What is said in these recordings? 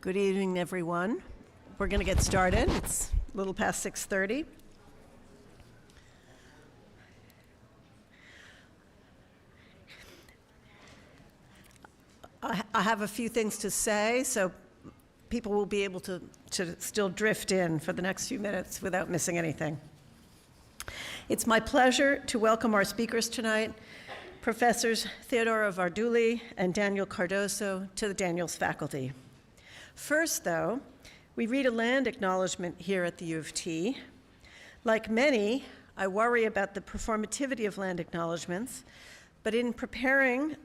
Good evening, everyone. We're going to get started. It's a little past 6:30. I have a few things to say, so people will be able to still drift in for the next few minutes without missing anything. It's my pleasure to welcome our speakers tonight, Professors Theodora Varduli and Daniel Cardoso, to the Daniels faculty. First, though, we read a land acknowledgement here at the U of T. Like many, I worry about the performativity of land acknowledgements, but in preparing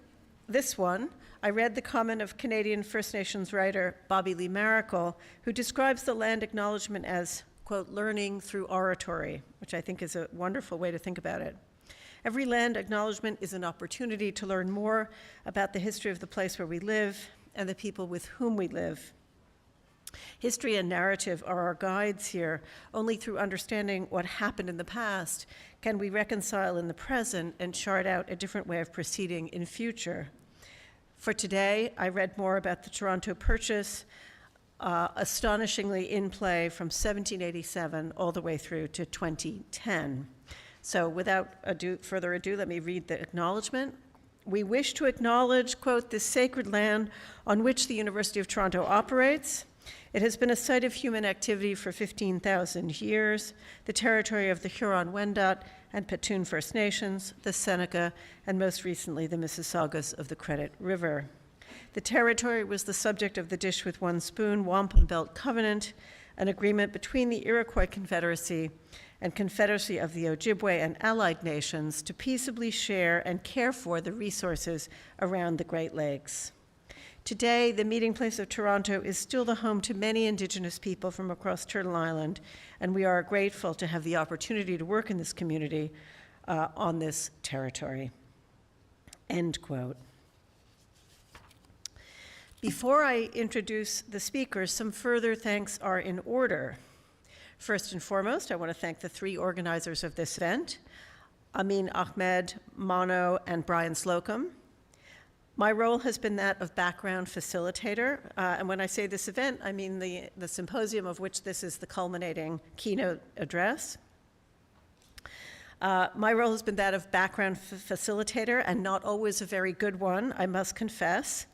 this one, I read the comment of Canadian First Nations writer Bobby Lee Maracle, who describes the land acknowledgement as, quote, learning through oratory, which I think is a wonderful way to think about it. Every land acknowledgement is an opportunity to learn more about the history of the place where we live and the people with whom we live. History and narrative are our guides here. Only through understanding what happened in the past can we reconcile in the present and chart out a different way of proceeding in future. For today, I read more about the Toronto Purchase, astonishingly in play from 1787 all the way through to 2010. So without further ado, let me read the acknowledgement. We wish to acknowledge, quote, this sacred land on which the University of Toronto operates. It has been a site of human activity for 15,000 years, the territory of the Huron-Wendat and Petun First Nations, the Seneca, and most recently the Mississaugas of the Credit River. The territory was the subject of the Dish with One Spoon Wampum Belt Covenant, an agreement between the Iroquois Confederacy and Confederacy of the Ojibwe and allied nations to peaceably share and care for the resources around the Great Lakes. Today, the meeting place of Toronto is still the home to many Indigenous people from across Turtle Island, and we are grateful to have the opportunity to work in this community on this territory. End quote. Before I introduce the speakers, some further thanks are in order. First and foremost, I want to thank the three organizers of this event, Amin Ahmed, Mono, and Brian Slocum. My role has been that of background facilitator, and when I say this event, I mean the symposium of which this is the culminating keynote address. My role has been that of background facilitator, and not always a very good one, I must confess.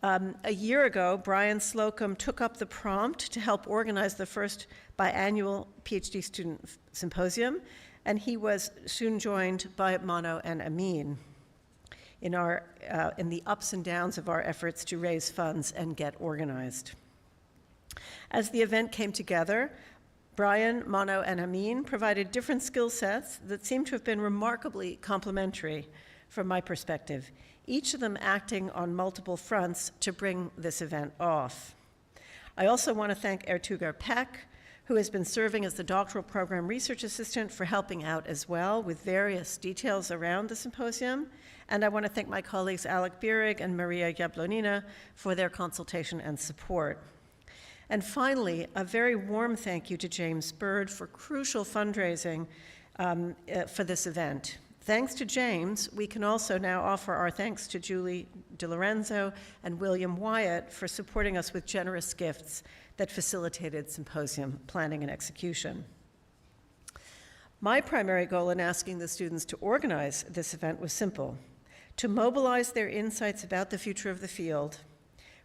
A year ago, Brian Slocum took up the prompt to help organize the first biannual PhD student symposium, and he was soon joined by Mono and Amin in the ups and downs of our efforts to raise funds and get organized. As the event came together, Brian, Mono, and Amin provided different skill sets that seem to have been remarkably complementary from my perspective, each of them acting on multiple fronts to bring this event off. I also want to thank Ertugar Peck, who has been serving as the doctoral program research assistant, for helping out as well with various details around the symposium. And I want to thank my colleagues Alec Bierig and Maria Jablonina for their consultation and support. And finally, a very warm thank you to James Bird for crucial fundraising for this event. Thanks to James, we can also now offer our thanks to Julie DiLorenzo and William Wyatt for supporting us with generous gifts that facilitated symposium planning and execution. My primary goal in asking the students to organize this event was simple: to mobilize their insights about the future of the field,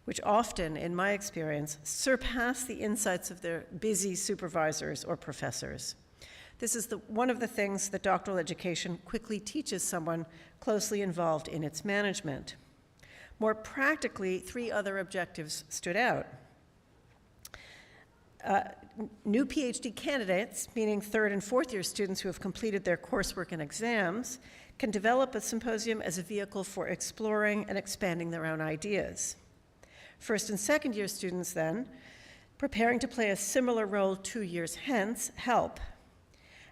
which often, in my experience, surpass the insights of their busy supervisors or professors. This is one of the things that doctoral education quickly teaches someone closely involved in its management. More practically, three other objectives stood out. New PhD candidates, meaning third and fourth year students who have completed their coursework and exams, can develop a symposium as a vehicle for exploring and expanding their own ideas. First and second year students, then, preparing to play a similar role 2 years hence, help.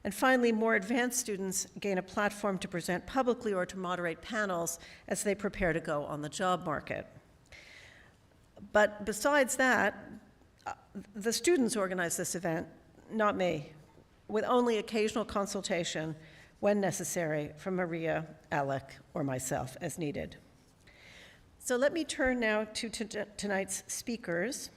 And finally, more advanced students gain a platform to present publicly or to moderate panels as they prepare to go on the job market. But besides that, the students organize this event, not me, with only occasional consultation when necessary from Maria, Alec, or myself as needed. So let me turn now to tonight's speakers.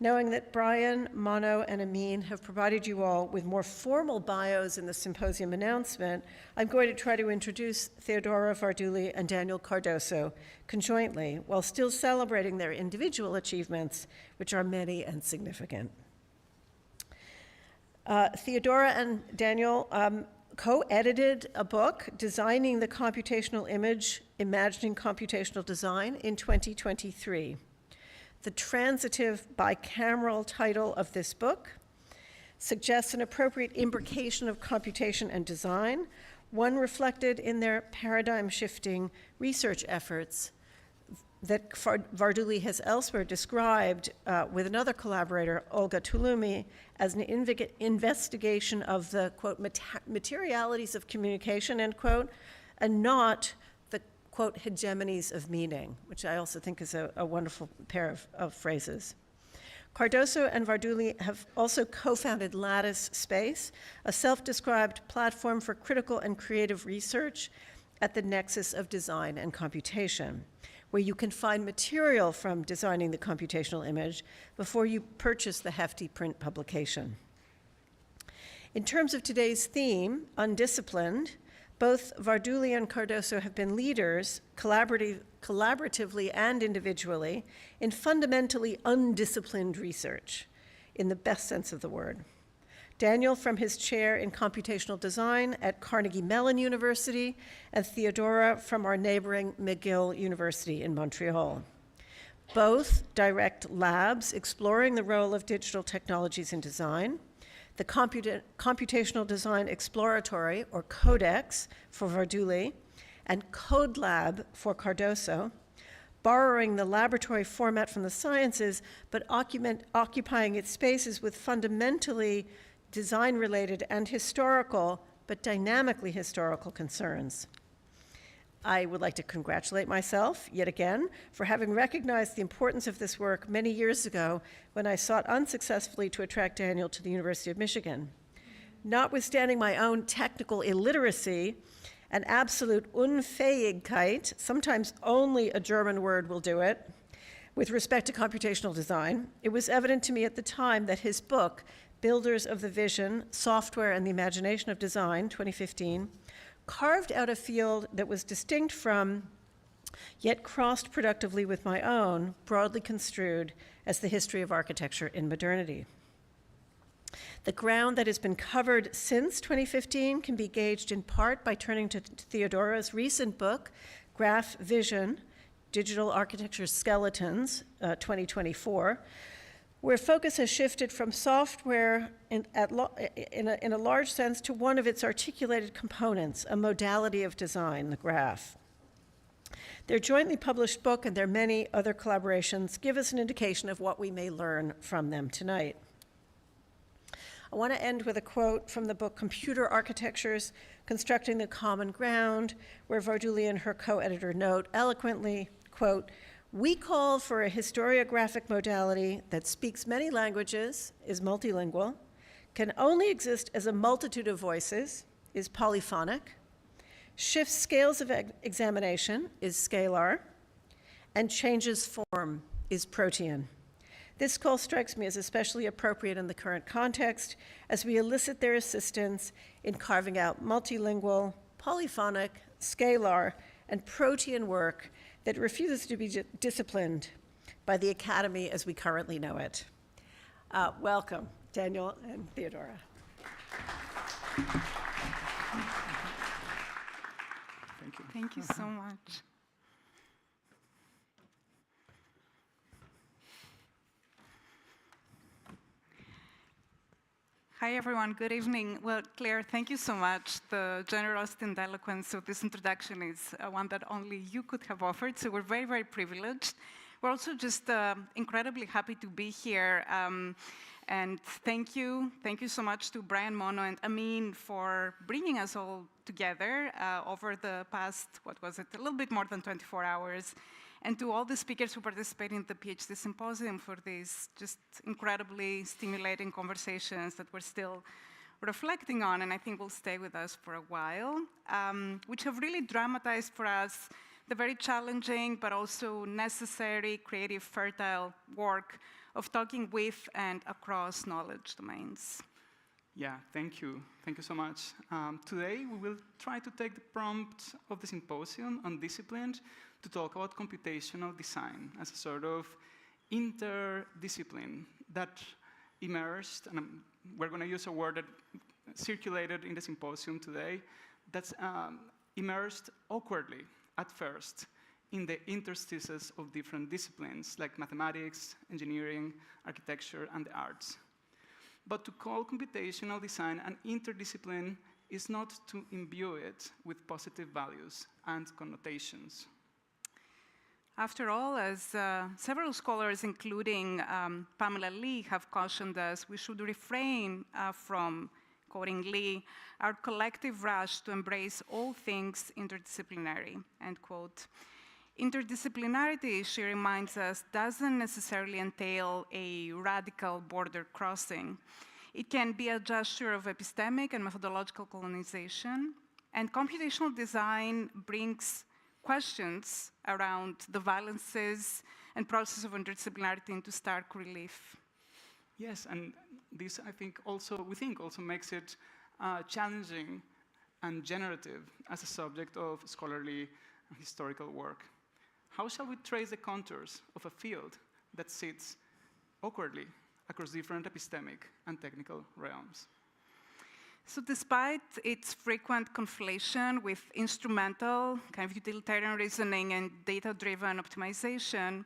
Knowing that Brian, Mano, and Amin have provided you all with more formal bios in the symposium announcement, I'm going to try to introduce Theodora Varduli and Daniel Cardoso conjointly, while still celebrating their individual achievements, which are many and significant. Theodora and Daniel co-edited a book, Designing the Computational Image, Imagining Computational Design, in 2023. The transitive bicameral title of this book suggests an appropriate imbrication of computation and design, one reflected in their paradigm-shifting research efforts that Varduli has elsewhere described with another collaborator, Olga Tulumi, as an investigation of the, quote, materialities of communication, end quote, and not the, quote, hegemonies of meaning, which I also think is a wonderful pair of phrases. Cardoso and Varduli have also co-founded Lattice Space, a self-described platform for critical and creative research at the nexus of design and computation, where you can find material from designing the computational image before you purchase the hefty print publication. In terms of today's theme, Undisciplined, both Varduli and Cardoso have been leaders, collaboratively and individually, in fundamentally undisciplined research, in the best sense of the word. Daniel from his chair in computational design at Carnegie Mellon University, and Theodora from our neighboring McGill University in Montreal. Both direct labs exploring the role of digital technologies in design, the Computational Design Exploratory, or Codex, for Varduli, and Code Lab for Cardoso, borrowing the laboratory format from the sciences, but occupying its spaces with fundamentally design-related and historical, but dynamically historical concerns. I would like to congratulate myself, yet again, for having recognized the importance of this work many years ago when I sought unsuccessfully to attract Daniel to the University of Michigan. Notwithstanding my own technical illiteracy and absolute Unfähigkeit, sometimes only a German word will do it, with respect to computational design, it was evident to me at the time that his book, Builders of the Vision, Software and the Imagination of Design, 2015, carved out a field that was distinct from, yet crossed productively with my own, broadly construed as the history of architecture in modernity. The ground that has been covered since 2015 can be gauged in part by turning to Theodora's recent book, Graph Vision, Digital Architecture Skeletons, 2024, where focus has shifted from software in a large sense to one of its articulated components, a modality of design, the graph. Their jointly published book and their many other collaborations give us an indication of what we may learn from them tonight. I want to end with a quote from the book Computer Architectures, Constructing the Common Ground, where Varduli and her co-editor note eloquently, quote, "We call for a historiographic modality that speaks many languages, is multilingual, can only exist as a multitude of voices, is polyphonic, shifts scales of examination, is scalar, and changes form, is protean. This call strikes me as especially appropriate in the current context as we elicit their assistance in carving out multilingual, polyphonic, scalar, and protean work that refuses to be disciplined by the academy as we currently know it." Welcome, Daniel and Theodora. Thank you. Thank you so much. Hi, everyone. Good evening. Well, Claire, thank you so much. The generosity and eloquence of this introduction is one that only you could have offered, so we're very, very privileged. We're also just incredibly happy to be here. And thank you so much to Brian, Mono, and Amin for bringing us all together over the past, what was it, a little bit more than 24 hours. And to all the speakers who participated in the PhD Symposium for these just incredibly stimulating conversations that we're still reflecting on, and I think will stay with us for a while, which have really dramatized for us the very challenging but also necessary, creative, fertile work of talking with and across knowledge domains. Yeah, thank you. Thank you so much. Today, we will try to take the prompt of the symposium, Undisciplined, to talk about computational design as a sort of interdiscipline that emerged, and we're going to use a word that circulated in the symposium today, that's emerged awkwardly at first in the interstices of different disciplines like mathematics, engineering, architecture, and the arts. But to call computational design an interdiscipline is not to imbue it with positive values and connotations. After all, as several scholars, including Pamela Lee, have cautioned us, we should refrain from, quoting Lee, our collective rush to embrace all things interdisciplinary, end quote. Interdisciplinarity, she reminds us, doesn't necessarily entail a radical border crossing. It can be a gesture of epistemic and methodological colonization, and computational design brings questions around the valences and process of interdisciplinarity into stark relief. Yes, and this, we think also makes it challenging and generative as a subject of scholarly and historical work. How shall we trace the contours of a field that sits awkwardly across different epistemic and technical realms? So despite its frequent conflation with instrumental, kind of utilitarian reasoning and data-driven optimization,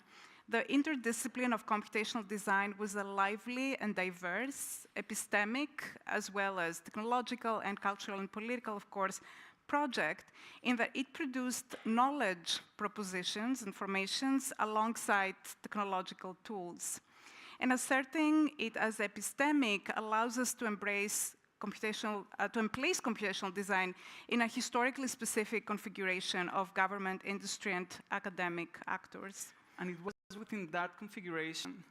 the interdiscipline of computational design was a lively and diverse, epistemic, as well as technological and cultural and political, of course, project in that it produced knowledge propositions and formations alongside technological tools. And asserting it as epistemic allows us to embrace to emplace computational design in a historically specific configuration of government, industry, and academic actors. And it was within that configuration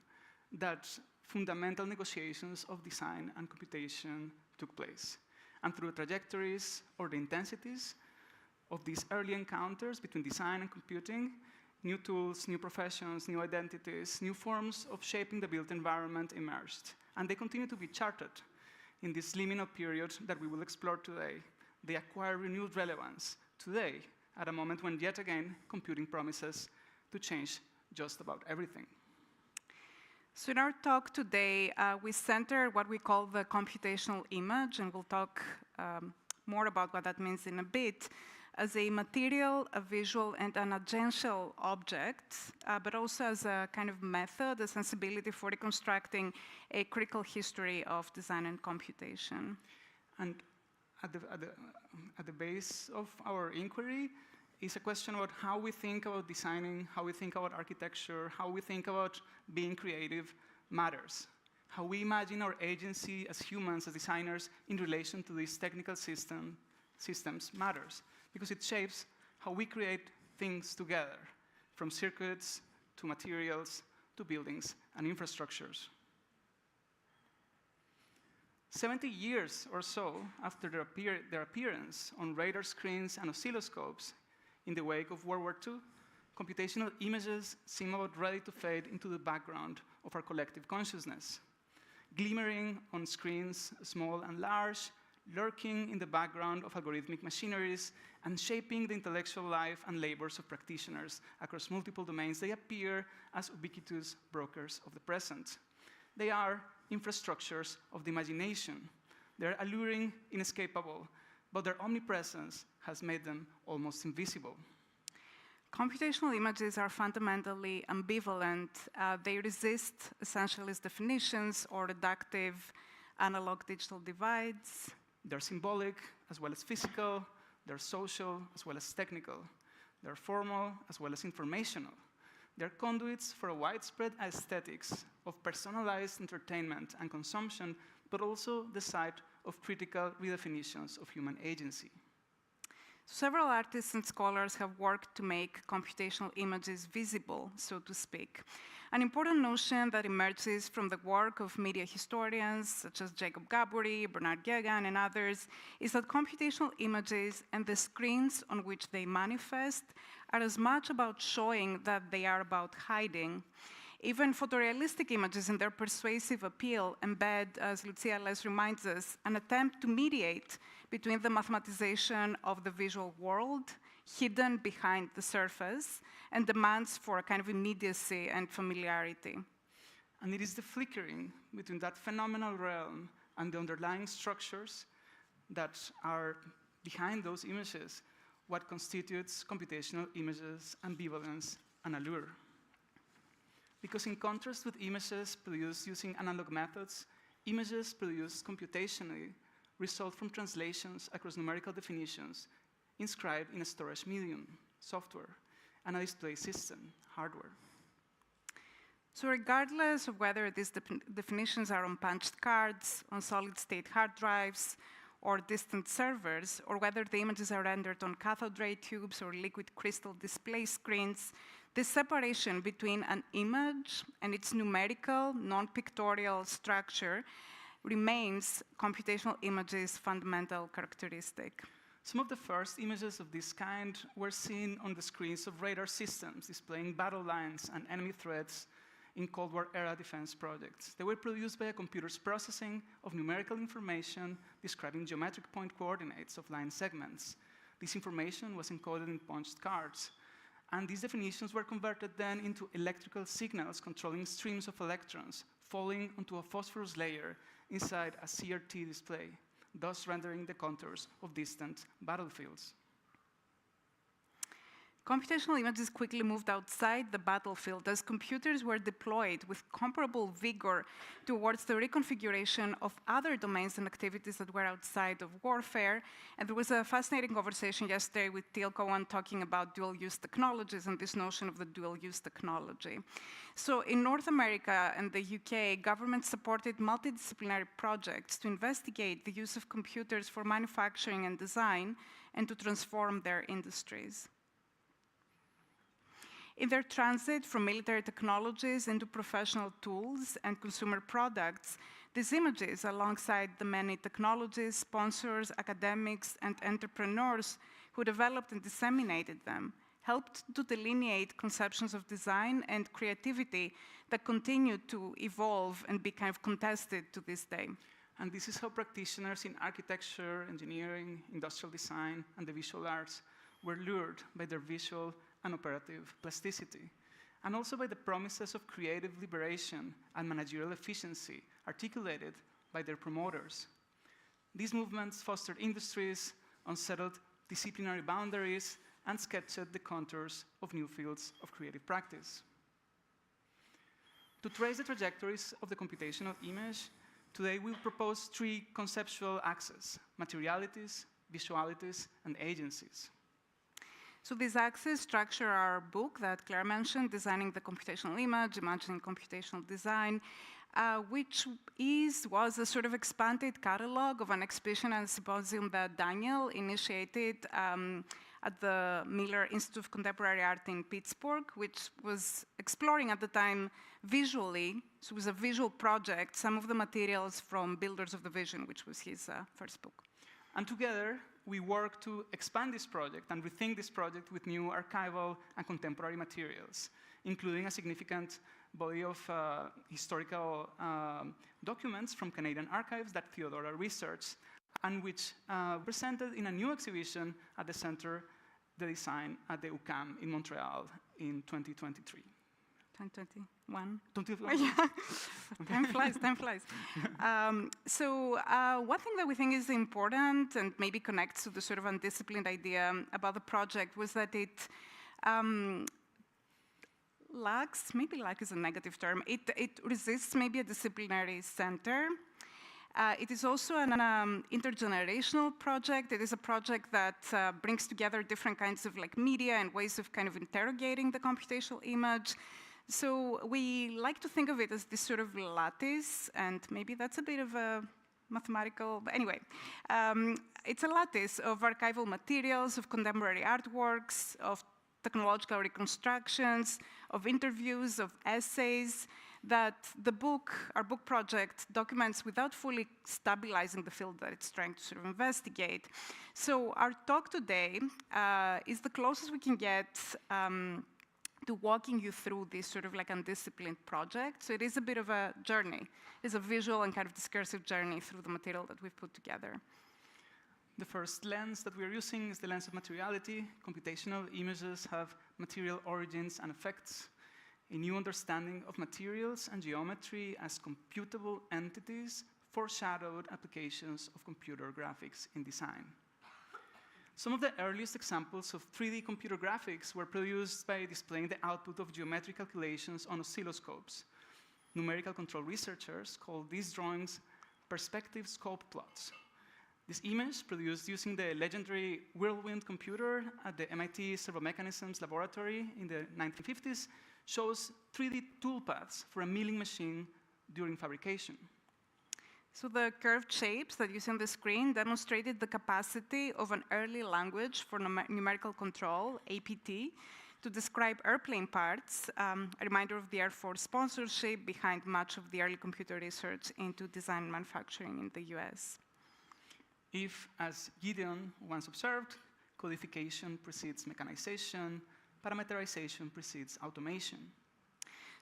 that fundamental negotiations of design and computation took place. And through the trajectories or the intensities of these early encounters between design and computing, new tools, new professions, new identities, new forms of shaping the built environment emerged. And they continue to be charted in this liminal period that we will explore today. They acquire renewed relevance today at a moment when, yet again, computing promises to change just about everything. So in our talk today, we center what we call the computational image, and we'll talk more about what that means in a bit, as a material, a visual, and an agential object, but also as a kind of method, a sensibility for reconstructing a critical history of design and computation. And at the base of our inquiry is a question about how we think about designing, how we think about architecture, how we think about being creative matters. How we imagine our agency as humans, as designers, in relation to these technical systems matters, because it shapes how we create things together, from circuits to materials to buildings and infrastructures. 70 years or so after their appearance on radar screens and oscilloscopes in the wake of World War II, computational images seem about ready to fade into the background of our collective consciousness, glimmering on screens, small and large, lurking in the background of algorithmic machineries, and shaping the intellectual life and labors of practitioners across multiple domains. They appear as ubiquitous brokers of the present. They are infrastructures of the imagination. They're alluring, inescapable, but their omnipresence has made them almost invisible. Computational images are fundamentally ambivalent. They resist essentialist definitions or reductive analog-digital divides. They're symbolic as well as physical. They're social as well as technical. They're formal as well as informational. They're conduits for a widespread aesthetics of personalized entertainment and consumption, but also the site of critical redefinitions of human agency. Several artists and scholars have worked to make computational images visible, so to speak. An important notion that emerges from the work of media historians, such as Jacob Gaboury, Bernard Guégan, and others, is that computational images and the screens on which they manifest are as much about showing that they are about hiding. Even photorealistic images in their persuasive appeal embed, as Lucia Les reminds us, an attempt to mediate between the mathematization of the visual world, hidden behind the surface, and demands for a kind of immediacy and familiarity. And it is the flickering between that phenomenal realm and the underlying structures that are behind those images what constitutes computational images' ambivalence and allure. Because in contrast with images produced using analog methods, images produced computationally result from translations across numerical definitions inscribed in a storage medium, software, and a display system, hardware. So regardless of whether these definitions are on punched cards, on solid-state hard drives, or distant servers, or whether the images are rendered on cathode ray tubes or liquid crystal display screens, this separation between an image and its numerical, non-pictorial structure remains computational images' fundamental characteristic. Some of the first images of this kind were seen on the screens of radar systems displaying battle lines and enemy threats in Cold War-era defense projects. They were produced by a computer's processing of numerical information describing geometric point coordinates of line segments. This information was encoded in punched cards, and these definitions were converted then into electrical signals controlling streams of electrons falling onto a phosphorus layer inside a CRT display, thus rendering the contours of distant battlefields. Computational images quickly moved outside the battlefield as computers were deployed with comparable vigor towards the reconfiguration of other domains and activities that were outside of warfare. And there was a fascinating conversation yesterday with Teal Cohen talking about dual-use technologies and this notion of the dual-use technology. So in North America and the UK, governments supported multidisciplinary projects to investigate the use of computers for manufacturing and design and to transform their industries. In their transit from military technologies into professional tools and consumer products, these images, alongside the many technologies, sponsors, academics, and entrepreneurs who developed and disseminated them, helped to delineate conceptions of design and creativity that continue to evolve and be kind of contested to this day. And this is how practitioners in architecture, engineering, industrial design, and the visual arts were lured by their visual and operative plasticity, and also by the promises of creative liberation and managerial efficiency articulated by their promoters. These movements fostered industries, unsettled disciplinary boundaries, and sketched the contours of new fields of creative practice. To trace the trajectories of the computational image, today we'll propose three conceptual axes: materialities, visualities, and agencies. So these axes structure our book that Claire mentioned, Designing the Computational Image, Imagining Computational Design, which was a sort of expanded catalog of an exhibition and symposium that Daniel initiated at the Miller Institute of Contemporary Art in Pittsburgh, which was exploring at the time visually, so it was a visual project, some of the materials from Builders of the Vision, which was his first book. And together, we work to expand this project and rethink this project with new archival and contemporary materials, including a significant body of historical documents from Canadian archives that Theodora researched, and which presented in a new exhibition at the Centre de Design at the UQAM in Montreal in 2023. 2021? 2021. Yeah. Time flies. So one thing that we think is important and maybe connects to the sort of undisciplined idea about the project was that it lacks, maybe lack is a negative term, it resists maybe a disciplinary center. It is also an intergenerational project. It is a project that brings together different kinds of media and ways of kind of interrogating the computational image. So we like to think of it as this sort of lattice, and maybe that's a bit of a mathematical, but anyway. It's a lattice of archival materials, of contemporary artworks, of technological reconstructions, of interviews, of essays, that the book, our book project, documents without fully stabilizing the field that it's trying to sort of investigate. So our talk today is the closest we can get to walking you through this sort of like undisciplined project. So it is a bit of a journey. It's a visual and kind of discursive journey through the material that we've put together. The first lens that we're using is the lens of materiality. Computational images have material origins and effects, a new understanding of materials and geometry as computable entities, foreshadowed applications of computer graphics in design. Some of the earliest examples of 3D computer graphics were produced by displaying the output of geometric calculations on oscilloscopes. Numerical control researchers call these drawings perspective scope plots. This image, produced using the legendary Whirlwind computer at the MIT Servomechanisms Laboratory in the 1950s, shows 3D toolpaths for a milling machine during fabrication. So the curved shapes that you see on the screen demonstrated the capacity of an early language for numerical control, APT, to describe airplane parts, a reminder of the Air Force sponsorship behind much of the early computer research into design and manufacturing in the US. If, as Gideon once observed, codification precedes mechanization, parameterization precedes automation.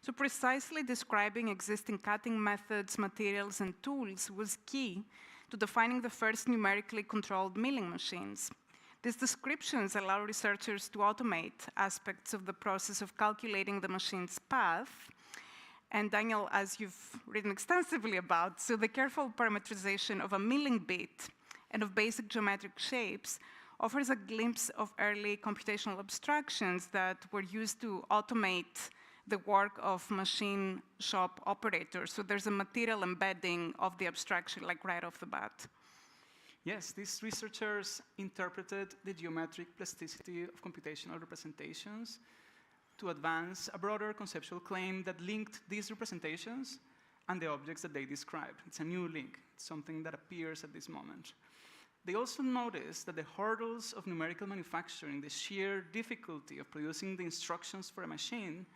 So precisely describing existing cutting methods, materials, and tools was key to defining the first numerically controlled milling machines. These descriptions allow researchers to automate aspects of the process of calculating the machine's path. And Daniel, as you've written extensively about, so the careful parameterization of a milling bit and of basic geometric shapes offers a glimpse of early computational abstractions that were used to automate the work of machine shop operators. So there's a material embedding of the abstraction, like right off the bat. Yes, these researchers interpreted the geometric plasticity of computational representations to advance a broader conceptual claim that linked these representations and the objects that they described. It's a new link. It's something that appears at this moment. They also noticed that the hurdles of numerical manufacturing, the sheer difficulty of producing the instructions for a machine,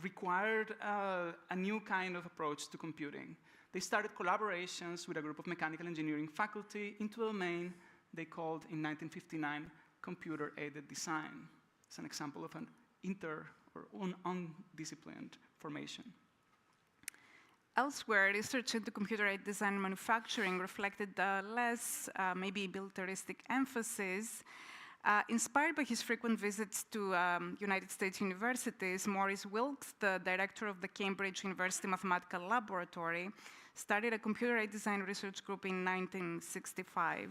required a new kind of approach to computing. They started collaborations with a group of mechanical engineering faculty into a domain they called, in 1959, computer-aided design. It's an example of an undisciplined formation. Elsewhere, research into computer-aided design and manufacturing reflected less, maybe militaristic emphasis. Inspired by his frequent visits to United States universities, Maurice Wilkes, the director of the Cambridge University Mathematical Laboratory, started a computer-aided design research group in 1965.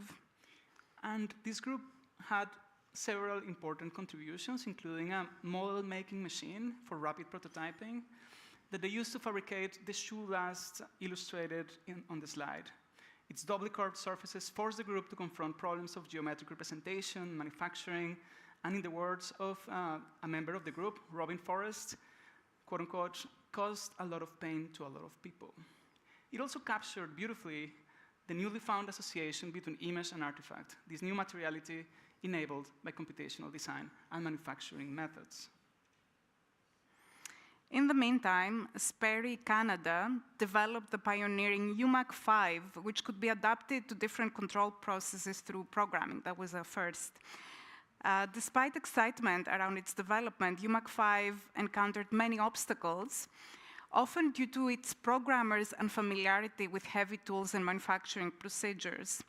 And this group had several important contributions, including a model-making machine for rapid prototyping that they used to fabricate the shoe lasts illustrated on the slide. Its doubly curved surfaces forced the group to confront problems of geometric representation, manufacturing, and in the words of a member of the group, Robin Forrest, quote unquote, caused a lot of pain to a lot of people. It also captured beautifully the newly found association between image and artifact, this new materiality enabled by computational design and manufacturing methods. In the meantime, Sperry Canada developed the pioneering UMAC-5, which could be adapted to different control processes through programming. That was a first. Despite excitement around its development, UMAC-5 encountered many obstacles, often due to its programmers' unfamiliarity with heavy tools and manufacturing procedures.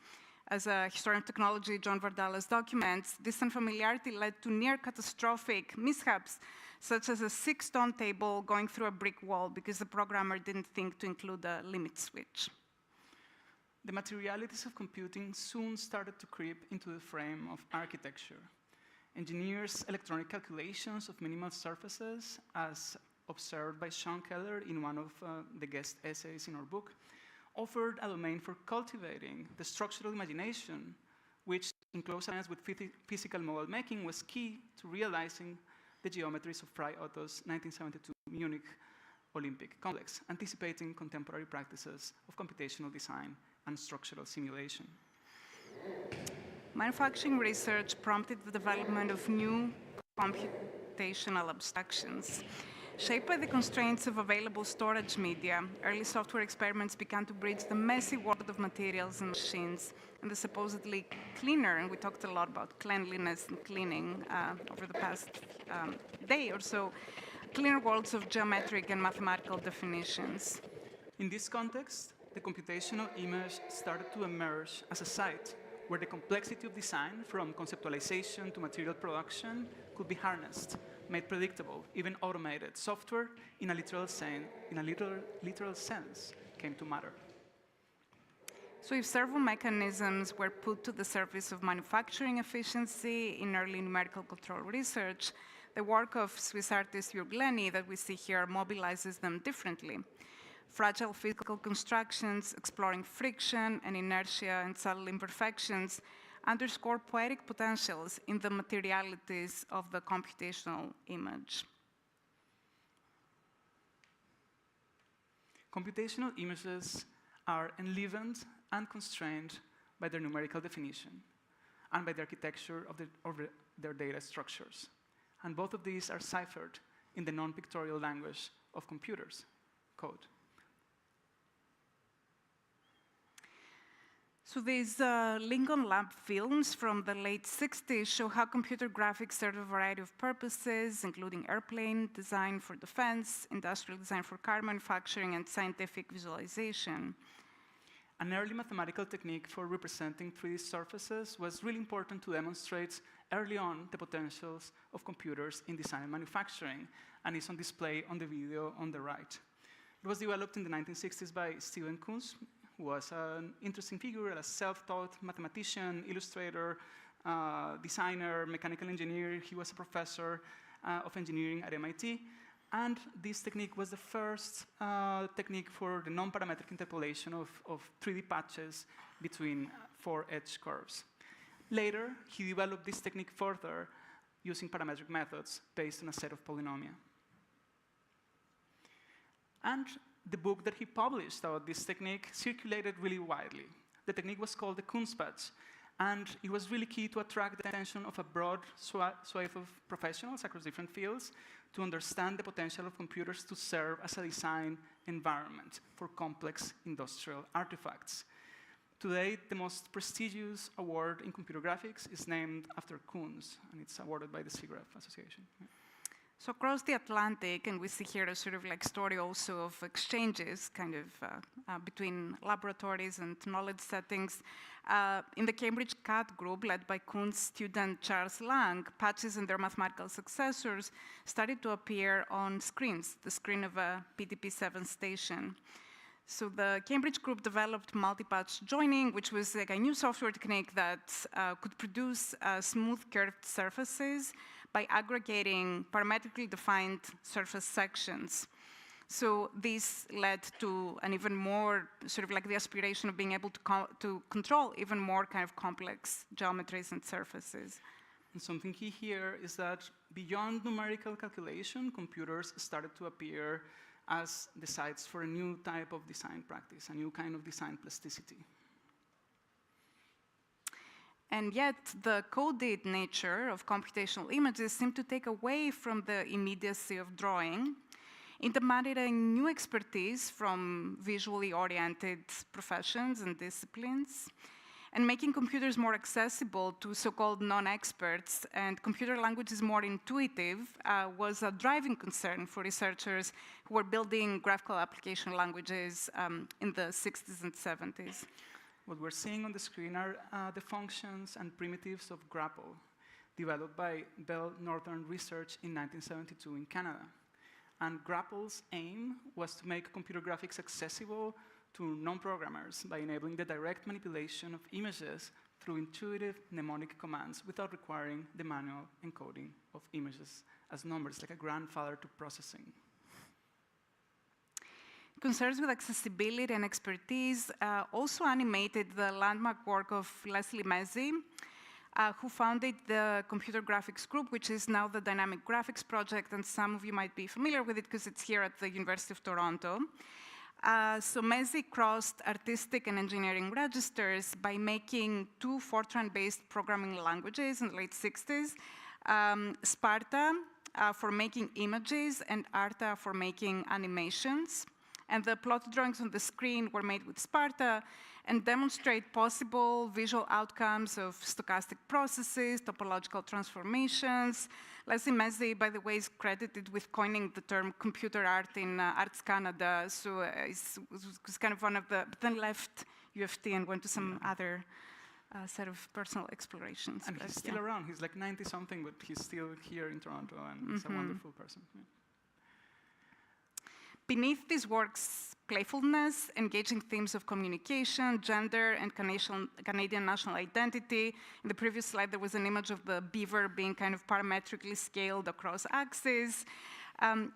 As a historian of technology, John Vardalos documents, this unfamiliarity led to near-catastrophic mishaps, such as a 6-ton table going through a brick wall because the programmer didn't think to include a limit switch. The materialities of computing soon started to creep into the frame of architecture. Engineers' electronic calculations of minimal surfaces, as observed by Sean Keller in one of the guest essays in our book, offered a domain for cultivating the structural imagination, which, in close alliance with physical model making, was key to realizing the geometries of Fry Otto's 1972 Munich Olympic complex, anticipating contemporary practices of computational design and structural simulation. Manufacturing research prompted the development of new computational abstractions. Shaped by the constraints of available storage media, early software experiments began to bridge the messy world of materials and machines and the supposedly cleaner, and we talked a lot about cleanliness and cleaning over the past day or so, cleaner worlds of geometric and mathematical definitions. In this context, the computational image started to emerge as a site where the complexity of design, from conceptualization to material production, could be harnessed, made predictable, even automated. Software, in a literal sense, came to matter. So if servo mechanisms were put to the surface of manufacturing efficiency in early numerical control research, the work of Swiss artist Jürg Lenny that we see here mobilizes them differently. Fragile physical constructions, exploring friction and inertia and subtle imperfections, underscore poetic potentials in the materialities of the computational image. Computational images are enlivened and constrained by their numerical definition and by the architecture of their data structures. And both of these are ciphered in the non-pictorial language of computers, code. So these Lincoln Lab films from the late 60s show how computer graphics serve a variety of purposes, including airplane design for defense, industrial design for car manufacturing, and scientific visualization. An early mathematical technique for representing 3D surfaces was really important to demonstrate early on the potentials of computers in design and manufacturing, and is on display on the video on the right. It was developed in the 1960s by Stephen Kunz, who was an interesting figure, a self-taught mathematician, illustrator, designer, mechanical engineer. He was a professor of engineering at MIT. And this technique was the first technique for the non-parametric interpolation of 3D patches between 4 edge curves. Later, he developed this technique further using parametric methods based on a set of polynomia. And the book that he published about this technique circulated really widely. The technique was called the Kunz patch, and it was really key to attract the attention of a broad swath of professionals across different fields to understand the potential of computers to serve as a design environment for complex industrial artifacts. Today, the most prestigious award in computer graphics is named after Kunz, and it's awarded by the SIGGRAPH Association. Yeah. So across the Atlantic, and we see here a sort of like story also of exchanges kind of between laboratories and knowledge settings. In the Cambridge CAD group led by Kunz student Charles Lang, patches and their mathematical successors started to appear on screens, the screen of a PDP-7 station. So the Cambridge group developed multi-patch joining, which was like a new software technique that could produce smooth curved surfaces by aggregating parametrically defined surface sections. So this led to an even more, sort of like the aspiration of being able to control even more kind of complex geometries and surfaces. And something key here is that beyond numerical calculation, computers started to appear as the sites for a new type of design practice, a new kind of design plasticity. And yet, the coded nature of computational images seemed to take away from the immediacy of drawing, demanding new expertise from visually oriented professions and disciplines, and making computers more accessible to so-called non-experts and computer languages more intuitive was a driving concern for researchers who were building graphical application languages in the 60s and 70s. What we're seeing on the screen are the functions and primitives of Grapple, developed by Bell Northern Research in 1972 in Canada. And Grapple's aim was to make computer graphics accessible to non-programmers by enabling the direct manipulation of images through intuitive mnemonic commands without requiring the manual encoding of images as numbers, like a grandfather to processing. Concerns with accessibility and expertise also animated the landmark work of Leslie Mezzi, who founded the Computer Graphics Group, which is now the Dynamic Graphics Project, and some of you might be familiar with it because it's here at the University of Toronto. So Mezzi crossed artistic and engineering registers by making 2 Fortran-based programming languages in the late 60s, Sparta, for making images and Arta for making animations. And the plot drawings on the screen were made with Sparta and demonstrate possible visual outcomes of stochastic processes, topological transformations. Leslie Mezzi, by the way, is credited with coining the term computer art in Arts Canada, so he's kind of one of the, but then left UFT and went to some other set of personal explorations. And he's still around. He's like 90-something, but he's still here in Toronto, and he's a wonderful person. Yeah. Beneath these works' playfulness, engaging themes of communication, gender, and Canadian national identity. In the previous slide, there was an image of the beaver being kind of parametrically scaled across axes.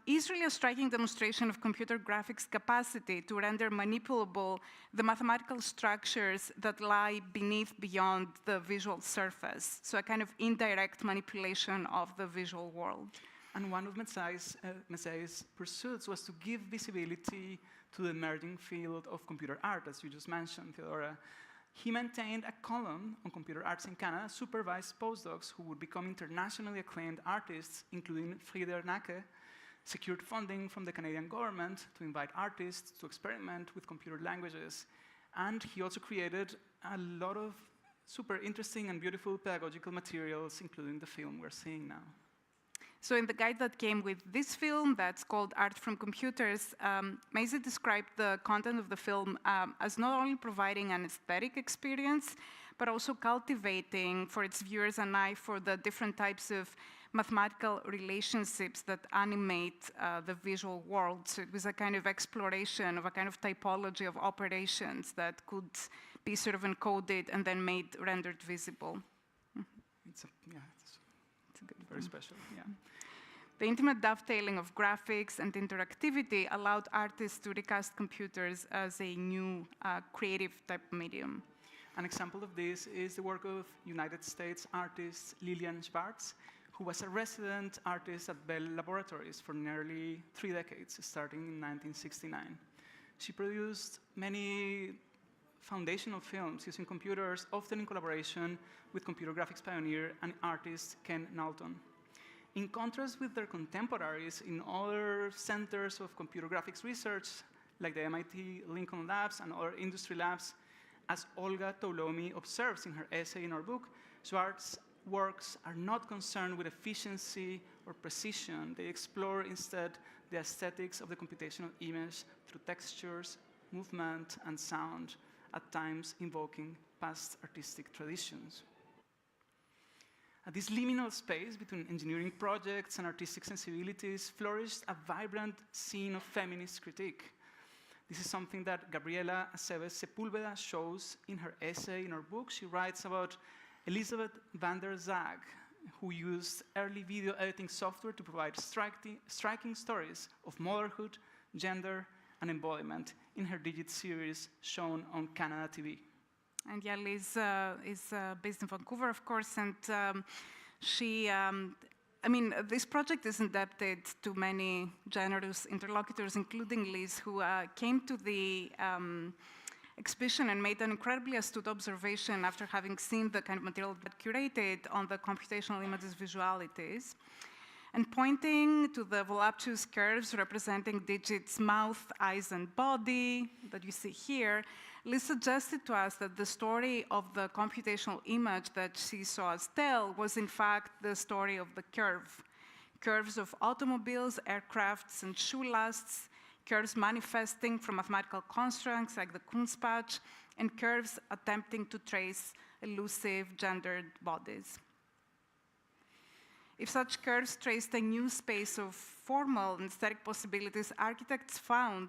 Is really a striking demonstration of computer graphics' capacity to render manipulable the mathematical structures that lie beneath, beyond the visual surface. So a kind of indirect manipulation of the visual world. And one of Messiah's pursuits was to give visibility to the emerging field of computer art, as you just mentioned, Theodora. He maintained a column on computer arts in Canada, supervised postdocs who would become internationally acclaimed artists, including Frieder Nacke, secured funding from the Canadian government to invite artists to experiment with computer languages. And he also created a lot of super interesting and beautiful pedagogical materials, including the film we're seeing now. So in the guide that came with this film, that's called Art from Computers, Maisie described the content of the film as not only providing an aesthetic experience, but also cultivating for its viewers an eye for the different types of mathematical relationships that animate the visual world. So it was a kind of exploration of a kind of typology of operations that could be sort of encoded and then rendered visible. It's a good, very special, yeah. The intimate dovetailing of graphics and interactivity allowed artists to recast computers as a new creative type medium. An example of this is the work of United States artist Lillian Schwartz, who was a resident artist at Bell Laboratories for nearly 3 decades, starting in 1969. She produced many foundational films using computers, often in collaboration with computer graphics pioneer and artist Ken Knowlton. In contrast with their contemporaries in other centers of computer graphics research, like the MIT Lincoln Labs and other industry labs, as Olga Toulomi observes in her essay in our book, Schwartz's works are not concerned with efficiency or precision. They explore instead the aesthetics of the computational image through textures, movement, and sound, at times invoking past artistic traditions. At this liminal space between engineering projects and artistic sensibilities flourished a vibrant scene of feminist critique. This is something that Gabriela Aceves Sepulveda shows in her essay in her book. She writes about Elizabeth van der Zag, who used early video editing software to provide striking stories of motherhood, gender, and embodiment in her Digit series shown on Canada TV. And yeah, Liz is based in Vancouver, of course, and she, I mean, this project is indebted to many generous interlocutors, including Liz, who came to the exhibition and made an incredibly astute observation after having seen the kind of material that curated on the computational images visualities. And pointing to the voluptuous curves representing Digit's mouth, eyes, and body that you see here, Liz suggested to us that the story of the computational image that she saw us tell was in fact the story of the curve. Curves of automobiles, aircrafts, and shoe lasts, curves manifesting from mathematical constructs like the Kunstpatch, and curves attempting to trace elusive gendered bodies. If such curves traced a new space of formal and aesthetic possibilities, architects found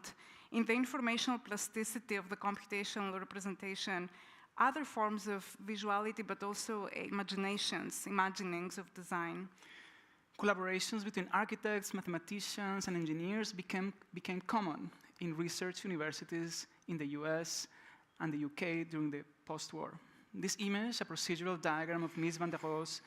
in the informational plasticity of the computational representation other forms of visuality, but also imaginings of design. Collaborations between architects, mathematicians, and engineers became common in research universities in the US and the UK during the post-war. This image, a procedural diagram of Mies van der Rohe's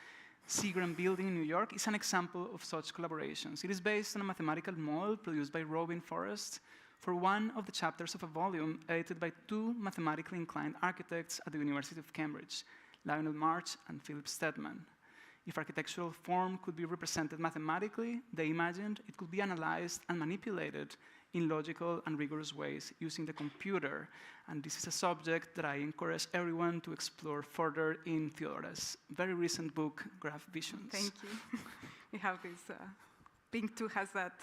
Seagram building in New York, is an example of such collaborations. It is based on a mathematical model produced by Robin Forrest for one of the chapters of a volume edited by 2 mathematically inclined architects at the University of Cambridge, Lionel March and Philip Stedman. If architectural form could be represented mathematically, they imagined it could be analyzed and manipulated in logical and rigorous ways using the computer. And this is a subject that I encourage everyone to explore further in Theodora's very recent book, Graph Visions. Thank you. We have this, Pink 2 has that,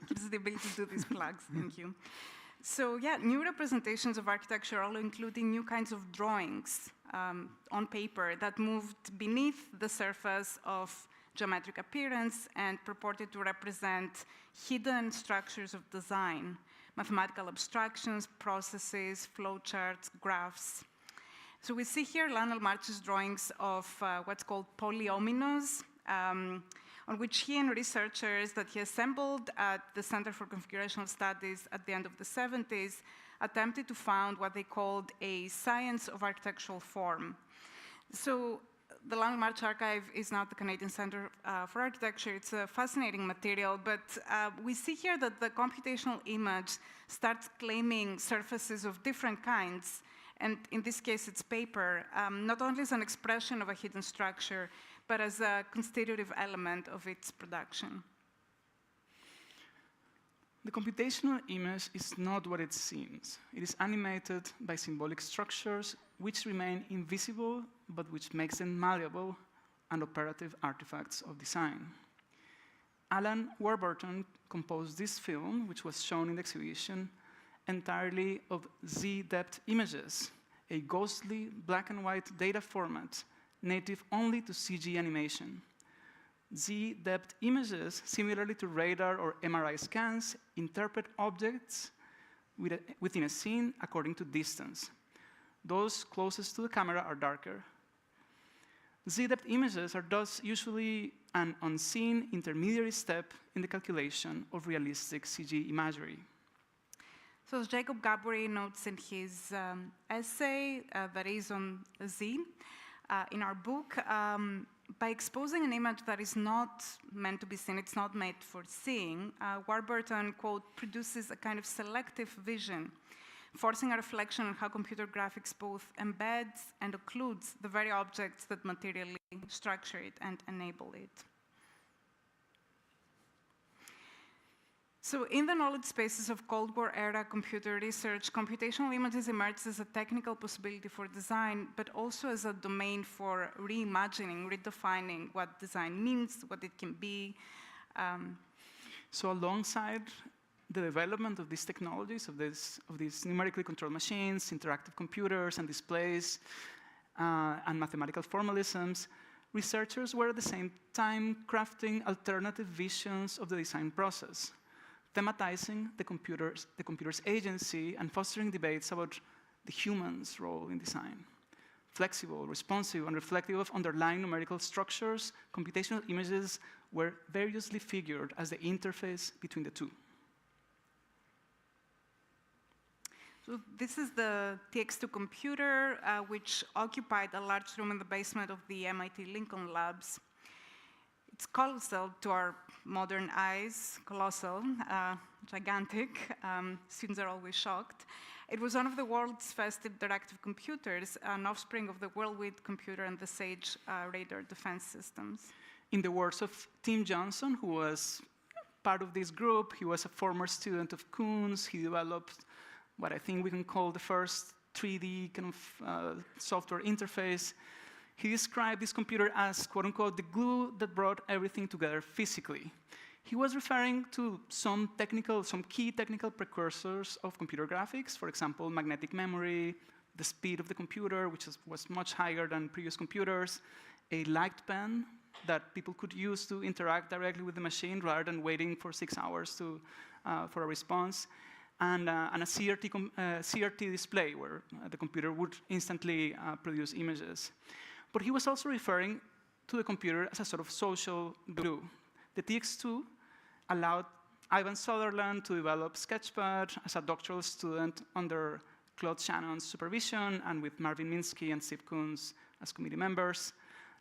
gives us the ability to do these plugs. Thank you. So yeah, new representations of architecture, all including new kinds of drawings on paper that moved beneath the surface of geometric appearance and purported to represent hidden structures of design, mathematical abstractions, processes, flowcharts, graphs. So we see here Lionel March's drawings of what's called polyominoes, on which he and researchers that he assembled at the Center for Configurational Studies at the end of the 70s attempted to found what they called a science of architectural form. So the Lionel March Archive is now the Canadian Center for Architecture. It's a fascinating material, but we see here that the computational image starts claiming surfaces of different kinds, and in this case it's paper, not only as an expression of a hidden structure, but as a constitutive element of its production. The computational image is not what it seems. It is animated by symbolic structures which remain invisible, but which makes them malleable and operative artifacts of design. Alan Warburton composed this film, which was shown in the exhibition, entirely of Z-depth images, a ghostly black and white data format native only to CG animation. Z-depth images, similarly to radar or MRI scans, interpret objects within a scene according to distance. Those closest to the camera are darker. Z-depth images are thus usually an unseen intermediary step in the calculation of realistic CG imagery. So as Jacob Gaboury notes in his essay that is on Z, in our book, by exposing an image that is not meant to be seen, it's not made for seeing, Warburton, quote, produces a kind of selective vision, forcing a reflection on how computer graphics both embeds and occludes the very objects that materially structure it and enable it. So in the knowledge spaces of Cold War era computer research, computational images emerged as a technical possibility for design, but also as a domain for reimagining, redefining what design means, what it can be. So alongside the development of these technologies, of these numerically controlled machines, interactive computers and displays, and mathematical formalisms, researchers were at the same time crafting alternative visions of the design process, thematizing the computer's agency and fostering debates about the human's role in design. Flexible, responsive, and reflective of underlying numerical structures, computational images were variously figured as the interface between the two. So this is the TX2 computer, which occupied a large room in the basement of the MIT Lincoln Labs. It's colossal to our modern eyes, colossal, gigantic. Students are always shocked. It was one of the world's first interactive computers, an offspring of the Whirlwind computer and the SAGE radar defense systems. In the words of Tim Johnson, who was part of this group, he was a former student of Kuhn's. He developed what I think we can call the first 3D kind of software interface. He described this computer as, quote unquote, the glue that brought everything together physically. He was referring to some key technical precursors of computer graphics, for example, magnetic memory, the speed of the computer, which was much higher than previous computers, a light pen that people could use to interact directly with the machine rather than waiting for 6 hours for a response, and a CRT display where the computer would instantly produce images. But he was also referring to the computer as a sort of social glue. The TX2 allowed Ivan Sutherland to develop Sketchpad as a doctoral student under Claude Shannon's supervision and with Marvin Minsky and Steve Koons as committee members.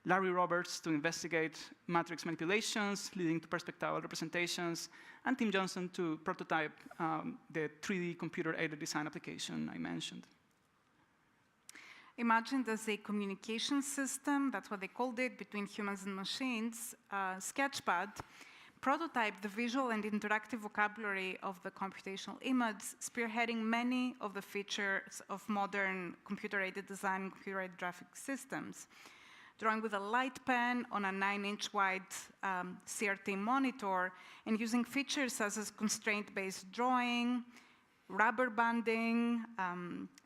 Larry Roberts to investigate matrix manipulations leading to perspectival representations, and Tim Johnson to prototype the 3D computer-aided design application I mentioned. imagined as a communication system, that's what they called it, between humans and machines, Sketchpad prototyped the visual and interactive vocabulary of the computational image, spearheading many of the features of modern computer-aided design and computer-aided graphic systems. Drawing with a light pen on a 9-inch wide CRT monitor, and using features such as constraint-based drawing, rubber banding,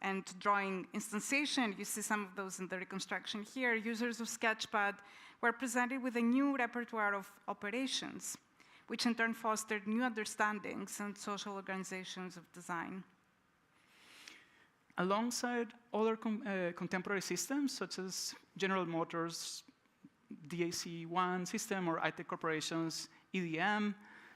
and drawing instantiation. You see some of those in the reconstruction here. Users of Sketchpad were presented with a new repertoire of operations, which in turn fostered new understandings and social organizations of design. Alongside other contemporary systems, such as General Motors' DAC-1 system or iTech Corporation's EDM,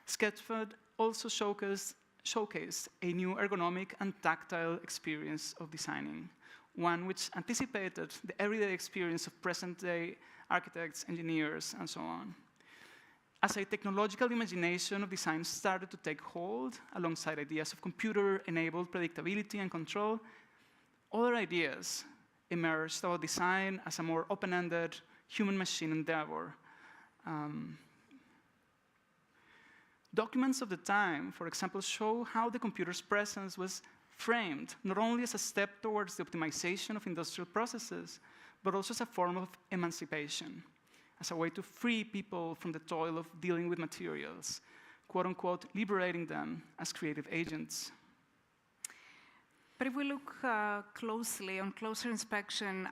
Sketchpad also showcased a new ergonomic and tactile experience of designing, one which anticipated the everyday experience of present-day architects, engineers, and so on. As a technological imagination of design started to take hold, alongside ideas of computer-enabled predictability and control, other ideas emerged about design as a more open-ended human-machine endeavor. Documents of the time, for example, show how the computer's presence was framed not only as a step towards the optimization of industrial processes, but also as a form of emancipation, as a way to free people from the toil of dealing with materials, quote-unquote, liberating them as creative agents. But if we look closely, on closer inspection,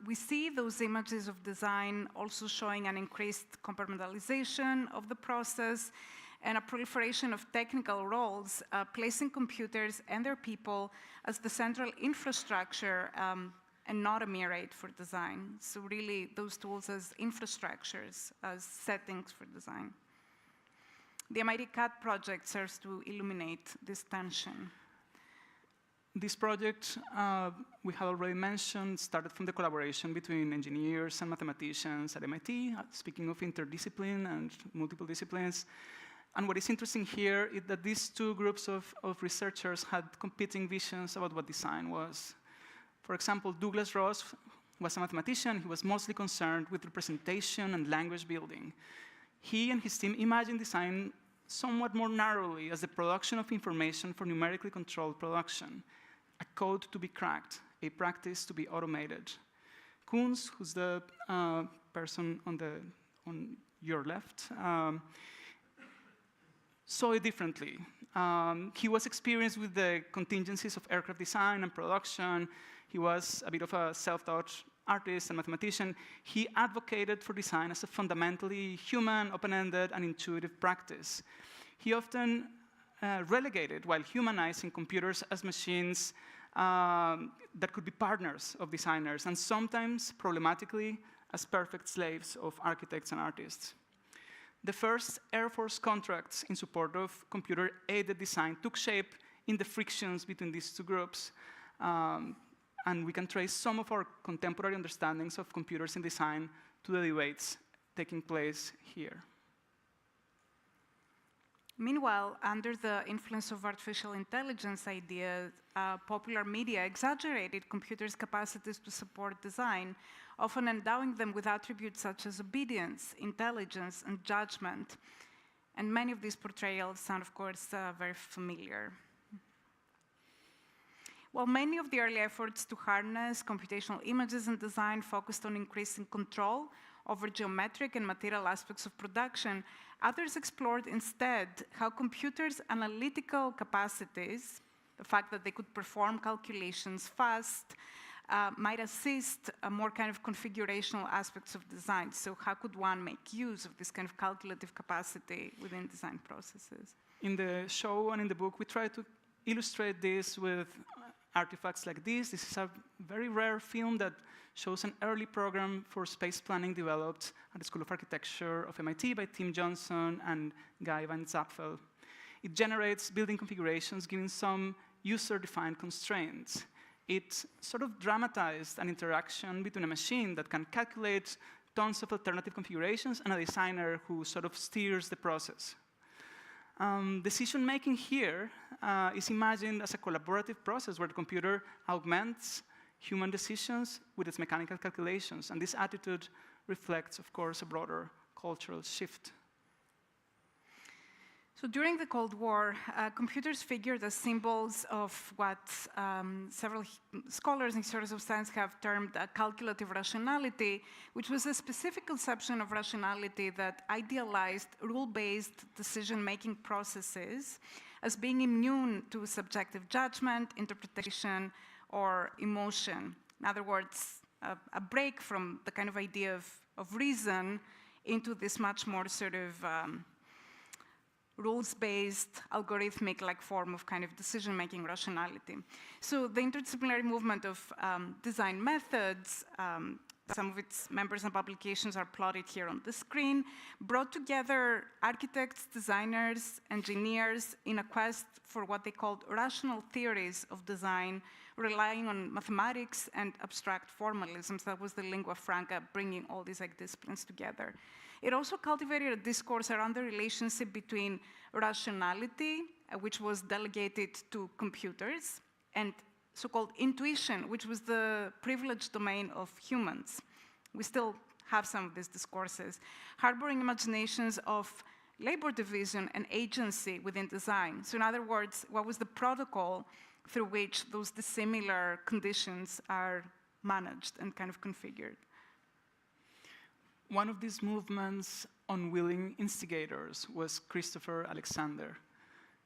we see those images of design also showing an increased compartmentalization of the process and a proliferation of technical roles, placing computers and their people as the central infrastructure and not a mere aid for design. So really, those tools as infrastructures, as settings for design. The MIT CAD project serves to illuminate this tension. This project, we have already mentioned, started from the collaboration between engineers and mathematicians at MIT, speaking of interdiscipline and multiple disciplines. And what is interesting here is that these two groups of researchers had competing visions about what design was. For example, Douglas Ross was a mathematician. He was mostly concerned with representation and language building. He and his team imagined design somewhat more narrowly as the production of information for numerically controlled production, a code to be cracked, a practice to be automated. Koons, who's the person on your left, saw it differently. He was experienced with the contingencies of aircraft design and production. He was a bit of a self-taught artist and mathematician. He advocated for design as a fundamentally human, open-ended, and intuitive practice. He often relegated, while humanizing computers as machines that could be partners of designers, and sometimes, problematically, as perfect slaves of architects and artists. The first Air Force contracts in support of computer-aided design took shape in the frictions between these two groups. And we can trace some of our contemporary understandings of computers in design to the debates taking place here. Meanwhile, under the influence of artificial intelligence ideas, popular media exaggerated computers' capacities to support design, often endowing them with attributes such as obedience, intelligence, and judgment. And many of these portrayals sound, of course, very familiar. While many of the early efforts to harness computational images in design focused on increasing control over geometric and material aspects of production, others explored instead how computers' analytical capacities, the fact that they could perform calculations fast, might assist more kind of configurational aspects of design. So how could one make use of this kind of calculative capacity within design processes? In the show and in the book, we try to illustrate this with artifacts like this. This is a very rare film that shows an early program for space planning developed at the School of Architecture of MIT by Tim Johnson and Guy van Zapfel. It generates building configurations given some user-defined constraints. It sort of dramatized an interaction between a machine that can calculate tons of alternative configurations and a designer who sort of steers the process. Decision-making here is imagined as a collaborative process where the computer augments human decisions with its mechanical calculations. And this attitude reflects, of course, a broader cultural shift. So during the Cold War, computers figured as symbols of what several scholars and historians of science have termed calculative rationality, which was a specific conception of rationality that idealized rule-based decision-making processes as being immune to subjective judgment, interpretation, or emotion. In other words, a break from the kind of idea of reason into this much more sort of rules-based, algorithmic-like form of kind of decision-making rationality. So the interdisciplinary movement of design methods, some of its members and publications are plotted here on the screen, brought together architects, designers, engineers in a quest for what they called rational theories of design, relying on mathematics and abstract formalisms. That was the lingua franca, bringing all these disciplines together. It also cultivated a discourse around the relationship between rationality, which was delegated to computers, and so-called intuition, which was the privileged domain of humans. We still have some of these discourses, harboring imaginations of labor division and agency within design. So in other words, what was the protocol through which those dissimilar conditions are managed and kind of configured? One of these movement's unwilling instigators was Christopher Alexander.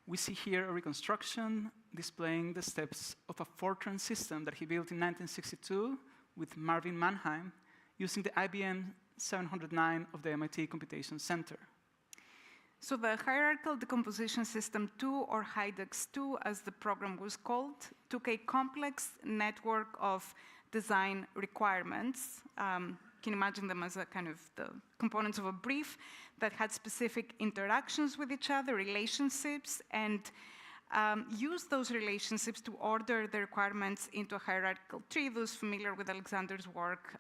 We see here a reconstruction displaying the steps of a Fortran system that he built in 1962 with Marvin Mannheim using the IBM 709 of the MIT Computation Center. So the hierarchical decomposition system 2, or HYDEX 2, as the program was called, took a complex network of design requirements. You can imagine them as a kind of the components of a brief that had specific interactions with each other, relationships, and use those relationships to order the requirements into a hierarchical tree. Those familiar with Alexander's work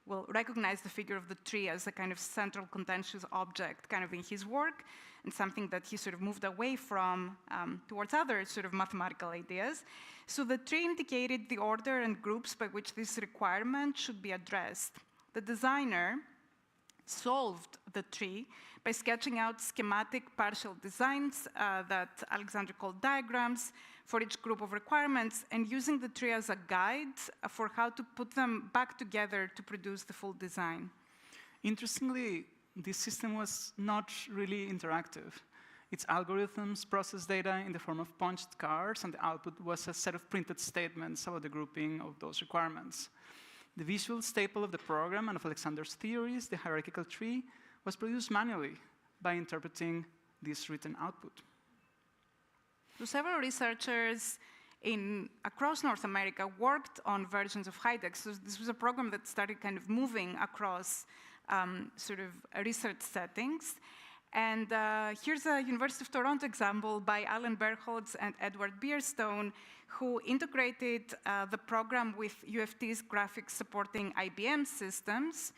will recognize the figure of the tree as a kind of central contentious object kind of in his work, and something that he sort of moved away from towards other sort of mathematical ideas. So the tree indicated the order and groups by which this requirement should be addressed. The designer solved the tree by sketching out schematic partial designs that Alexander called diagrams for each group of requirements, and using the tree as a guide for how to put them back together to produce the full design. Interestingly, this system was not really interactive. Its algorithms processed data in the form of punched cards, and the output was a set of printed statements about the grouping of those requirements. The visual staple of the program and of Alexander's theories, the hierarchical tree, was produced manually by interpreting this written output. So several researchers across North America worked on versions of HYDEX. So this was a program that started kind of moving across sort of research settings. And here's a University of Toronto example by Alan Berholtz and Edward Beerstone, who integrated the program with UFT's graphics supporting IBM systems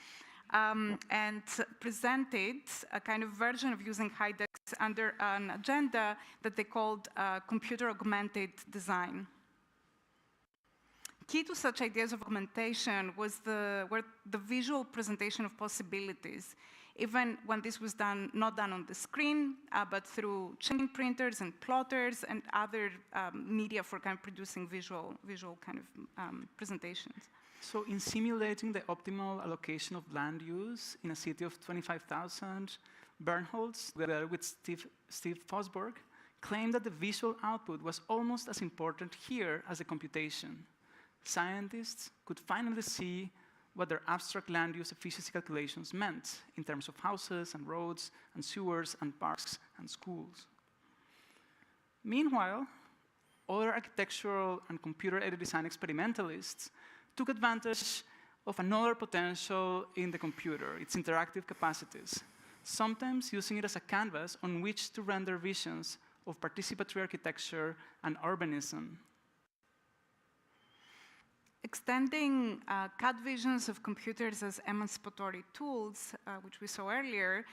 and presented a kind of version of using HYDEX under an agenda that they called computer-augmented design. Key to such ideas of augmentation was the visual presentation of possibilities, even when this was not done on the screen, but through chain printers and plotters and other media for kind of producing visual kind of presentations. So in simulating the optimal allocation of land use in a city of 25,000, Berholtz, together with Steve Fosburg, claimed that the visual output was almost as important here as the computation. Scientists could finally see what their abstract land use efficiency calculations meant in terms of houses and roads and sewers and parks and schools. Meanwhile, other architectural and computer-aided design experimentalists took advantage of another potential in the computer, its interactive capacities, sometimes using it as a canvas on which to render visions of participatory architecture and urbanism. Extending CAD visions of computers as emancipatory tools, which we saw earlier,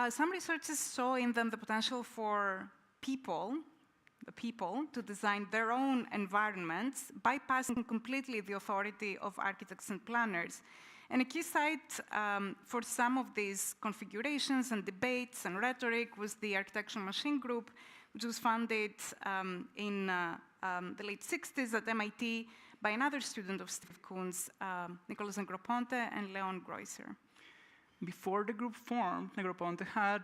some researchers saw in them the potential for people, people to design their own environments, bypassing completely the authority of architects and planners. And a key site for some of these configurations and debates and rhetoric was the Architectural Machine Group, which was founded in the late 60s at MIT by another student of Steve Kuhn's, Nicolas Negroponte and Leon Greusser. Before the group formed, Negroponte had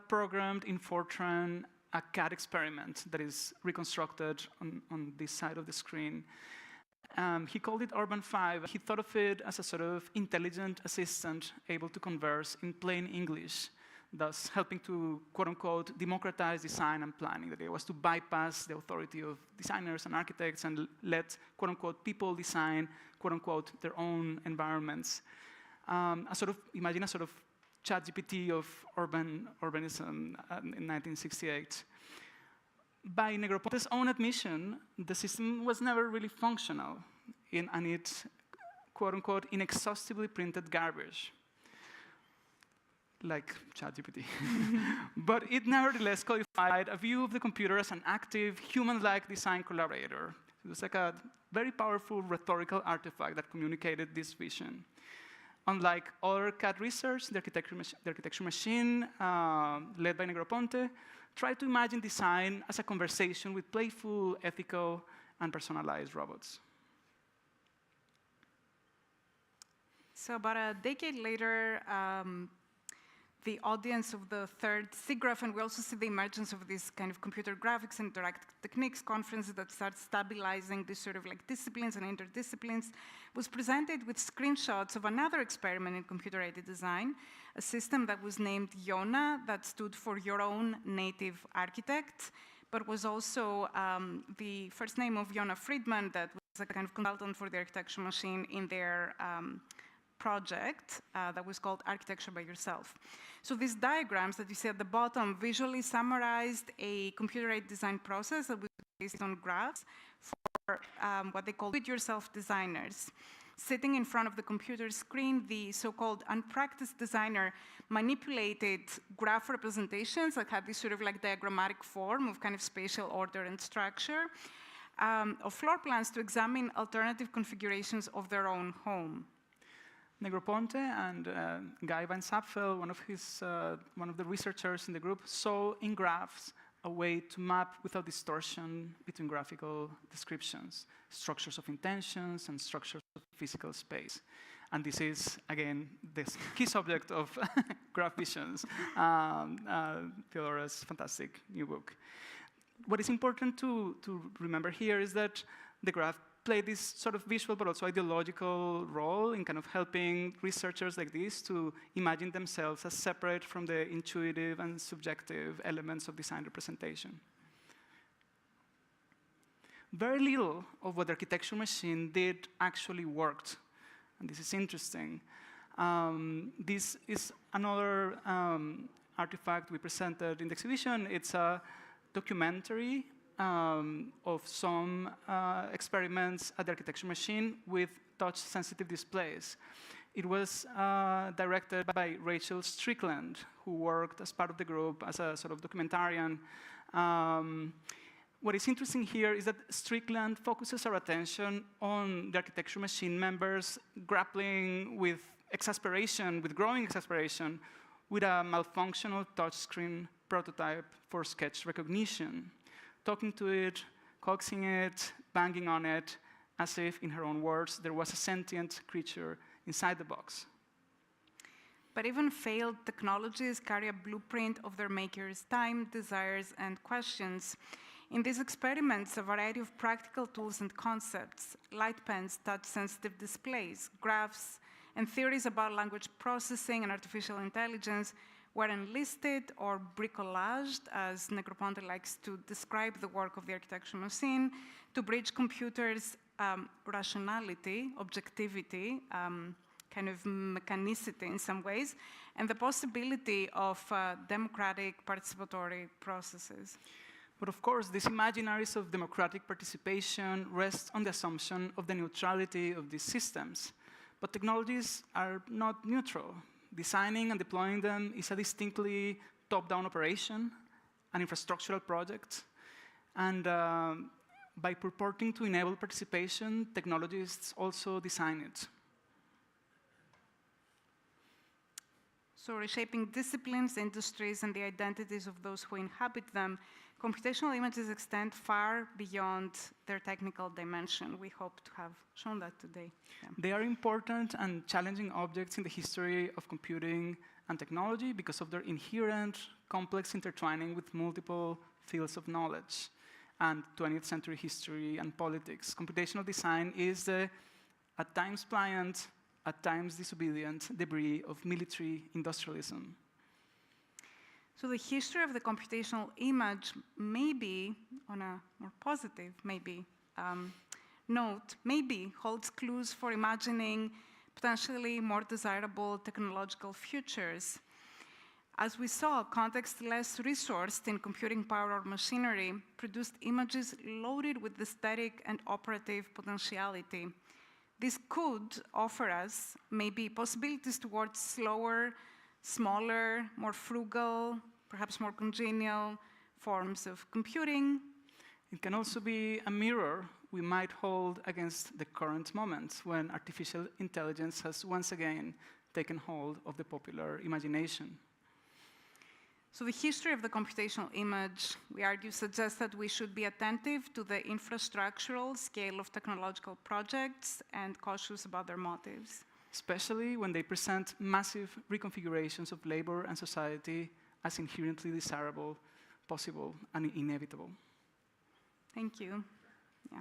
programmed in Fortran a CAD experiment that is reconstructed on this side of the screen. He called it Urban 5. He thought of it as a sort of intelligent assistant able to converse in plain English, thus helping to, quote-unquote, democratize design and planning. That it was to bypass the authority of designers and architects and let, quote-unquote, people design, quote-unquote, their own environments. Imagine a sort of ChatGPT of urbanism in 1968. By Negroponte's own admission, the system was never really functional, and it, quote-unquote, inexhaustibly printed garbage, like ChatGPT. But it nevertheless codified a view of the computer as an active, human-like design collaborator. It was like a very powerful rhetorical artifact that communicated this vision. Unlike other CAD research, the architecture machine, led by Negroponte, tried to imagine design as a conversation with playful, ethical, and personalized robots. So about a decade later, the audience of the third SIGGRAPH, and we also see the emergence of these kind of computer graphics and interactive techniques conferences that start stabilizing these sort of like disciplines and interdisciplines, was presented with screenshots of another experiment in computer-aided design, a system that was named YONA, that stood for Your Own Native Architect, but was also the first name of Yona Friedman, that was a kind of consultant for the architecture machine in their project that was called Architecture by Yourself. So these diagrams that you see at the bottom visually summarized a computer-aided design process that was based on graphs for what they call do-it-yourself designers. Sitting in front of the computer screen, the so-called unpracticed designer manipulated graph representations that had this sort of like diagrammatic form of kind of spatial order and structure of floor plans to examine alternative configurations of their own home. Negroponte and Guy van Sapfel, one of the researchers in the group, saw in graphs a way to map without distortion between graphical descriptions, structures of intentions and structures of physical space. And this is, again, the key subject of Graph Visions, Theodora's fantastic new book. What is important to remember here is that the graph played this sort of visual but also ideological role in kind of helping researchers like this to imagine themselves as separate from the intuitive and subjective elements of design representation. Very little of what the architecture machine did actually worked, and this is interesting. This is another artifact we presented in the exhibition. It's a documentary of some experiments at the architecture machine with touch-sensitive displays. It was directed by Rachel Strickland, who worked as part of the group as a sort of documentarian. What is interesting here is that Strickland focuses our attention on the architecture machine members grappling with exasperation, with growing exasperation, with a malfunctional touchscreen prototype for sketch recognition, talking to it, coaxing it, banging on it, as if, in her own words, there was a sentient creature inside the box. But even failed technologies carry a blueprint of their makers' time, desires, and questions. In these experiments, a variety of practical tools and concepts, light pens, touch-sensitive displays, graphs, and theories about language processing and artificial intelligence were enlisted or bricolaged, as Negroponte likes to describe the work of the architecture machine, to bridge computers' rationality, objectivity, kind of mechanicity in some ways, and the possibility of democratic participatory processes. But of course, these imaginaries of democratic participation rest on the assumption of the neutrality of these systems. But technologies are not neutral. Designing and deploying them is a distinctly top-down operation, an infrastructural project. And by purporting to enable participation, technologists also design it. So reshaping disciplines, industries, and the identities of those who inhabit them, computational images extend far beyond their technical dimension. We hope to have shown that today. Yeah. They are important and challenging objects in the history of computing and technology because of their inherent complex intertwining with multiple fields of knowledge and 20th century history and politics. Computational design is the, at times pliant, at times disobedient debris of military industrialism. So the history of the computational image maybe, on a more positive note, maybe holds clues for imagining potentially more desirable technological futures. As we saw, context less resourced in computing power or machinery produced images loaded with aesthetic and operative potentiality. This could offer us maybe possibilities towards slower, smaller, more frugal, perhaps more congenial forms of computing. It can also be a mirror we might hold against the current moment when artificial intelligence has once again taken hold of the popular imagination. So the history of the computational image, we argue, suggests that we should be attentive to the infrastructural scale of technological projects and cautious about their motives. Especially when they present massive reconfigurations of labor and society as inherently desirable, possible, and inevitable. Thank you. Yeah.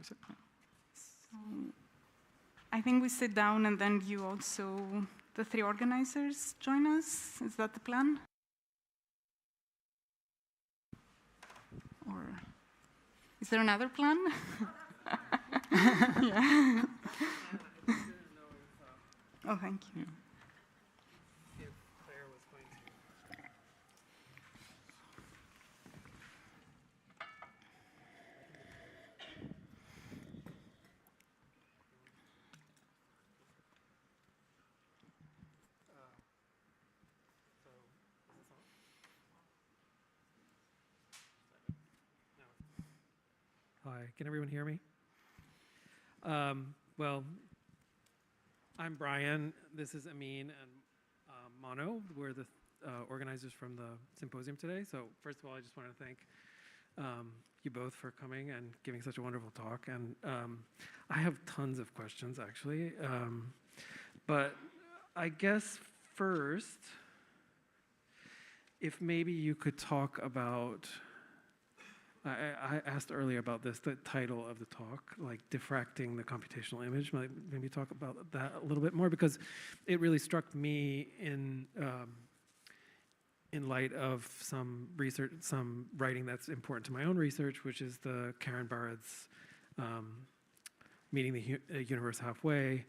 So, I think we sit down and then you also, the three organizers, join us. Is that the plan? Or is there another plan? Yeah. Oh, thank you. Hi, can everyone hear me? Well, I'm Brian, this is Amin and Mono. We're the organizers from the symposium today. So first of all, I just want to thank you both for coming and giving such a wonderful talk. And I have tons of questions, actually. But I guess first, if maybe you could talk about, I asked earlier about this, the title of the talk, like diffracting the computational image. Maybe talk about that a little bit more, because it really struck me in light of some research, some writing that's important to my own research, which is the Karen Barrett's Meeting the Universe Halfway,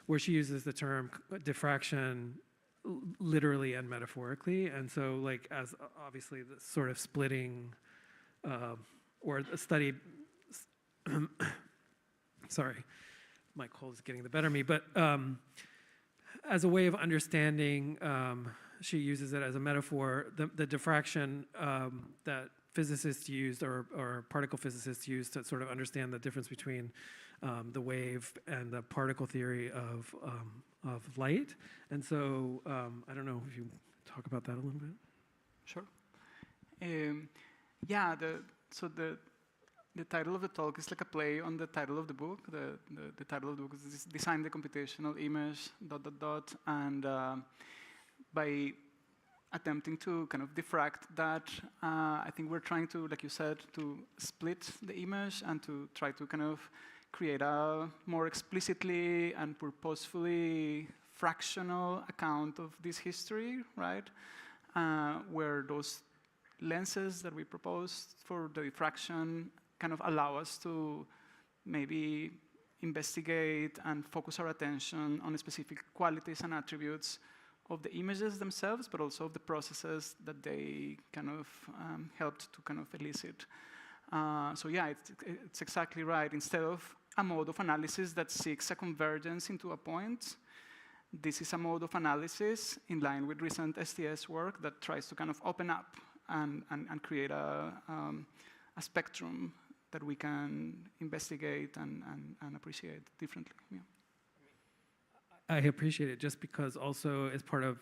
where she uses the term diffraction literally and metaphorically. And so, like, as obviously the sort of splitting or a study, sorry, my cold is getting the better of me, but as a way of understanding, she uses it as a metaphor, the diffraction that physicists used or particle physicists used to sort of understand the difference between the wave and the particle theory of light. And so I don't know if you talk about that a little bit. Sure. Yeah, so the title of the talk is like a play on the title of the book. The title of the book is Design the Computational Image, ... And by attempting to kind of diffract that, I think we're trying to, like you said, to split the image and to try to kind of create a more explicitly and purposefully fractional account of this history, right? Where those lenses that we proposed for the diffraction kind of allow us to maybe investigate and focus our attention on specific qualities and attributes of the images themselves, but also of the processes that they kind of helped to kind of elicit. So yeah, it's exactly right. Instead of a mode of analysis that seeks a convergence into a point, This is a mode of analysis in line with recent STS work that tries to kind of open up and create a spectrum that we can investigate and appreciate differently. Yeah. I appreciate it just because also as part of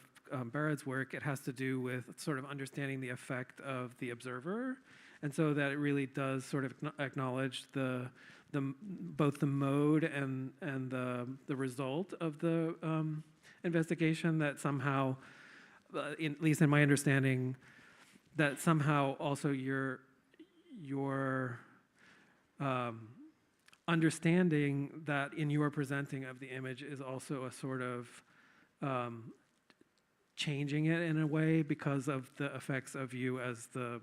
Barrett's work, it has to do with sort of understanding the effect of the observer. And so that it really does sort of acknowledge both the mode and the result of the investigation, that somehow, at least in my understanding, that somehow also your understanding that in your presenting of the image is also a sort of changing it in a way because of the effects of you as the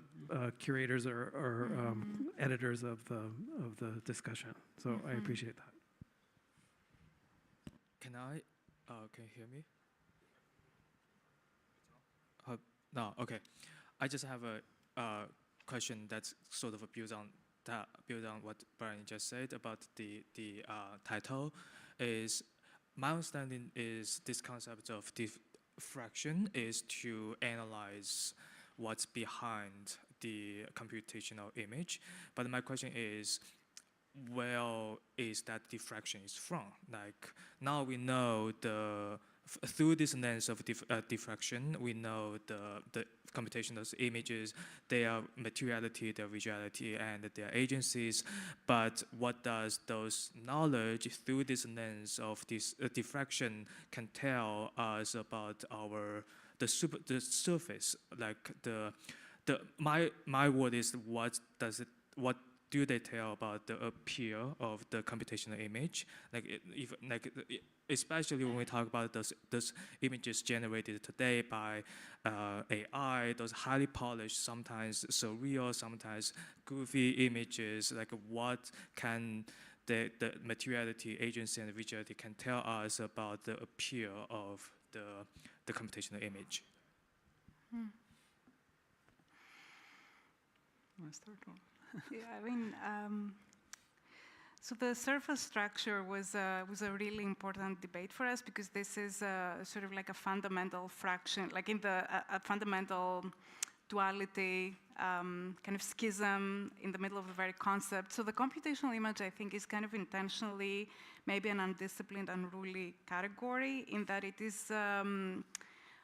curators or editors of the discussion. So I appreciate that. Can you hear me? No, okay. I just have a question that's sort of built on what Brian just said about the title. Is my understanding is this concept of diffraction is to analyze what's behind the computational image. But my question is, where is that diffraction is from? Like now we know through this lens of diffraction, we know the computational images, their materiality, their visuality, and their agencies. But what does those knowledge through this lens of this diffraction can tell us about the surface? Like my word is what do they tell about the appeal of the computational image? Especially when we talk about those images generated today by AI, those highly polished, sometimes surreal, sometimes goofy images. Like what can the materiality, agency, and visuality can tell us about the appeal of the computational image? Want to start? Yeah, I mean, so the surface structure was a really important debate for us because this is sort of like a fundamental fraction, like in a fundamental duality, kind of schism in the middle of the very concept. So the computational image, I think, is kind of intentionally maybe an undisciplined, unruly category in that it is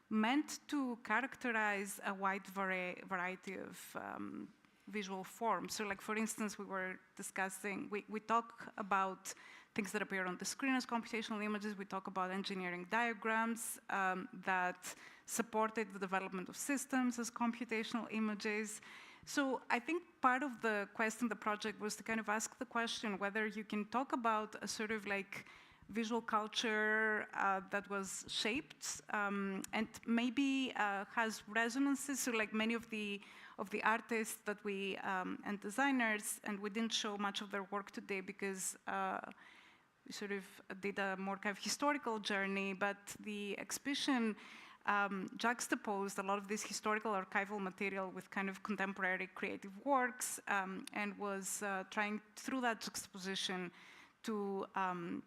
meant to characterize a wide variety of visual forms. So like, for instance, we were discussing, we talk about things that appear on the screen as computational images. We talk about engineering diagrams that supported the development of systems as computational images. So I think part of the quest in the project was to kind of ask the question whether you can talk about a sort of like visual culture that was shaped and maybe has resonances. So like many of the artists that we and designers, and we didn't show much of their work today because we sort of did a more kind of historical journey, but the exhibition juxtaposed a lot of this historical archival material with kind of contemporary creative works and was trying through that juxtaposition to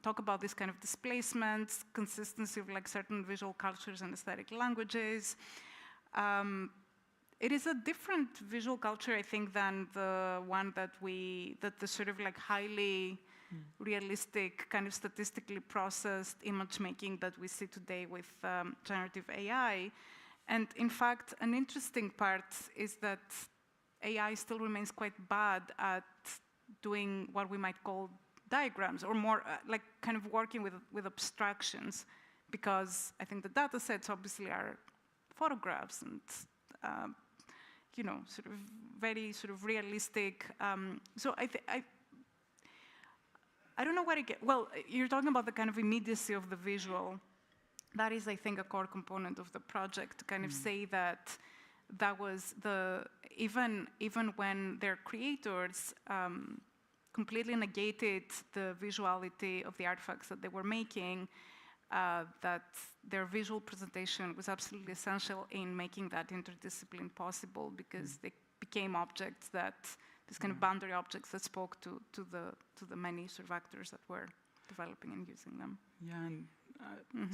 talk about this kind of displacements, consistency of like certain visual cultures and aesthetic languages. It is a different visual culture, I think, than the one that the sort of like highly realistic, kind of statistically processed image making that we see today with generative AI. And in fact, an interesting part is that AI still remains quite bad at doing what we might call diagrams, or more like kind of working with abstractions, because I think the data sets obviously are photographs and you know, sort of very sort of realistic. So I don't know where it gets. Well, you're talking about the kind of immediacy of the visual. That is, I think, a core component of the project, to kind of say that that was even when their creators completely negated the visuality of the artifacts that they were making, that their visual presentation was absolutely essential in making that interdiscipline possible, because they became objects that, this kind of boundary objects that spoke to the many sort of actors that were developing and using them. Yeah, and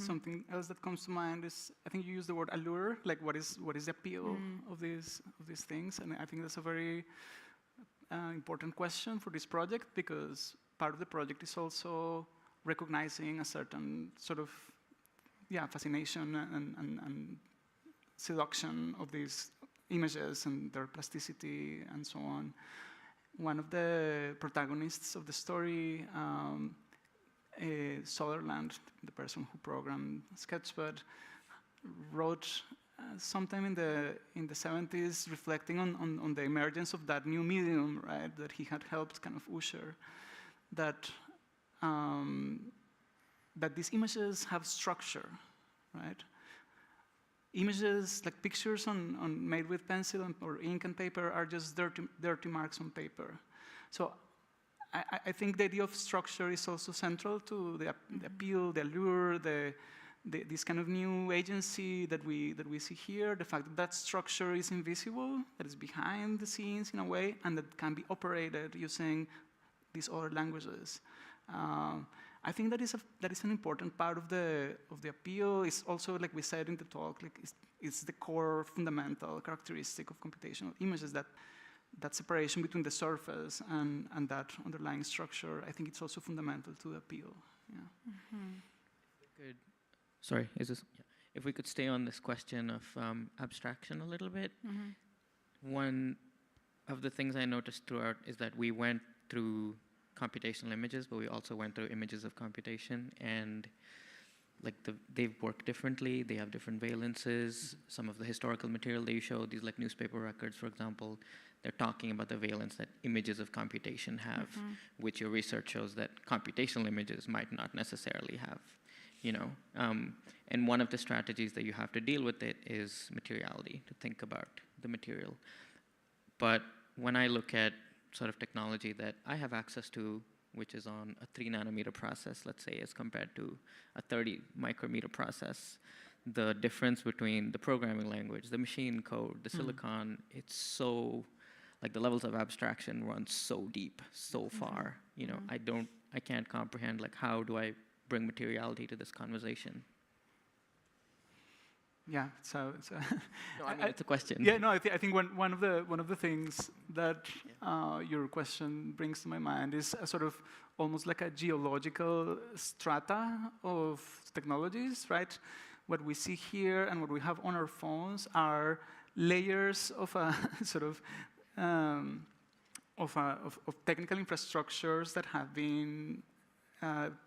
something else that comes to mind is, I think you used the word allure, like what is the appeal of these things, and I think that's a very important question for this project, because part of the project is also recognizing a certain sort of fascination and seduction of these images and their plasticity and so on. One of the protagonists of the story, Sutherland, the person who programmed Sketchpad, wrote sometime in the 70s, reflecting on the emergence of that new medium, right, that he had helped kind of usher, that these images have structure, right? Images, like pictures made with pencil or ink and paper, are just dirty marks on paper. So I think the idea of structure is also central to the appeal, the allure, this kind of new agency that we see here. The fact that structure is invisible, that is behind the scenes in a way, and that can be operated using these other languages. I think that is an important part of the appeal. It's also, like we said in the talk, like it's the core fundamental characteristic of computational images, that separation between the surface and that underlying structure. I think it's also fundamental to the appeal. Yeah. Good. Sorry, if we could stay on this question of abstraction a little bit. One of the things I noticed throughout is that we went through computational images, but we also went through images of computation, and like they've worked differently. They have different valences. Some of the historical material that you showed, these like newspaper records, for example, they're talking about the valence that images of computation have, which your research shows that computational images might not necessarily have, you know. And one of the strategies that you have to deal with it is materiality, to think about the material. But when I look at sort of technology that I have access to, which is on a 3 nanometer process, let's say, as compared to a 30 micrometer process, the difference between the programming language, the machine code, the silicon, it's so, like the levels of abstraction run so deep, so far, you know, I can't comprehend, like, how do I bring materiality to this conversation? Yeah, so no, I mean, it's a question. Yeah, no, I think one of the things that your question brings to my mind is a sort of almost like a geological strata of technologies, right? What we see here and what we have on our phones are layers of a sort of technical infrastructures that have been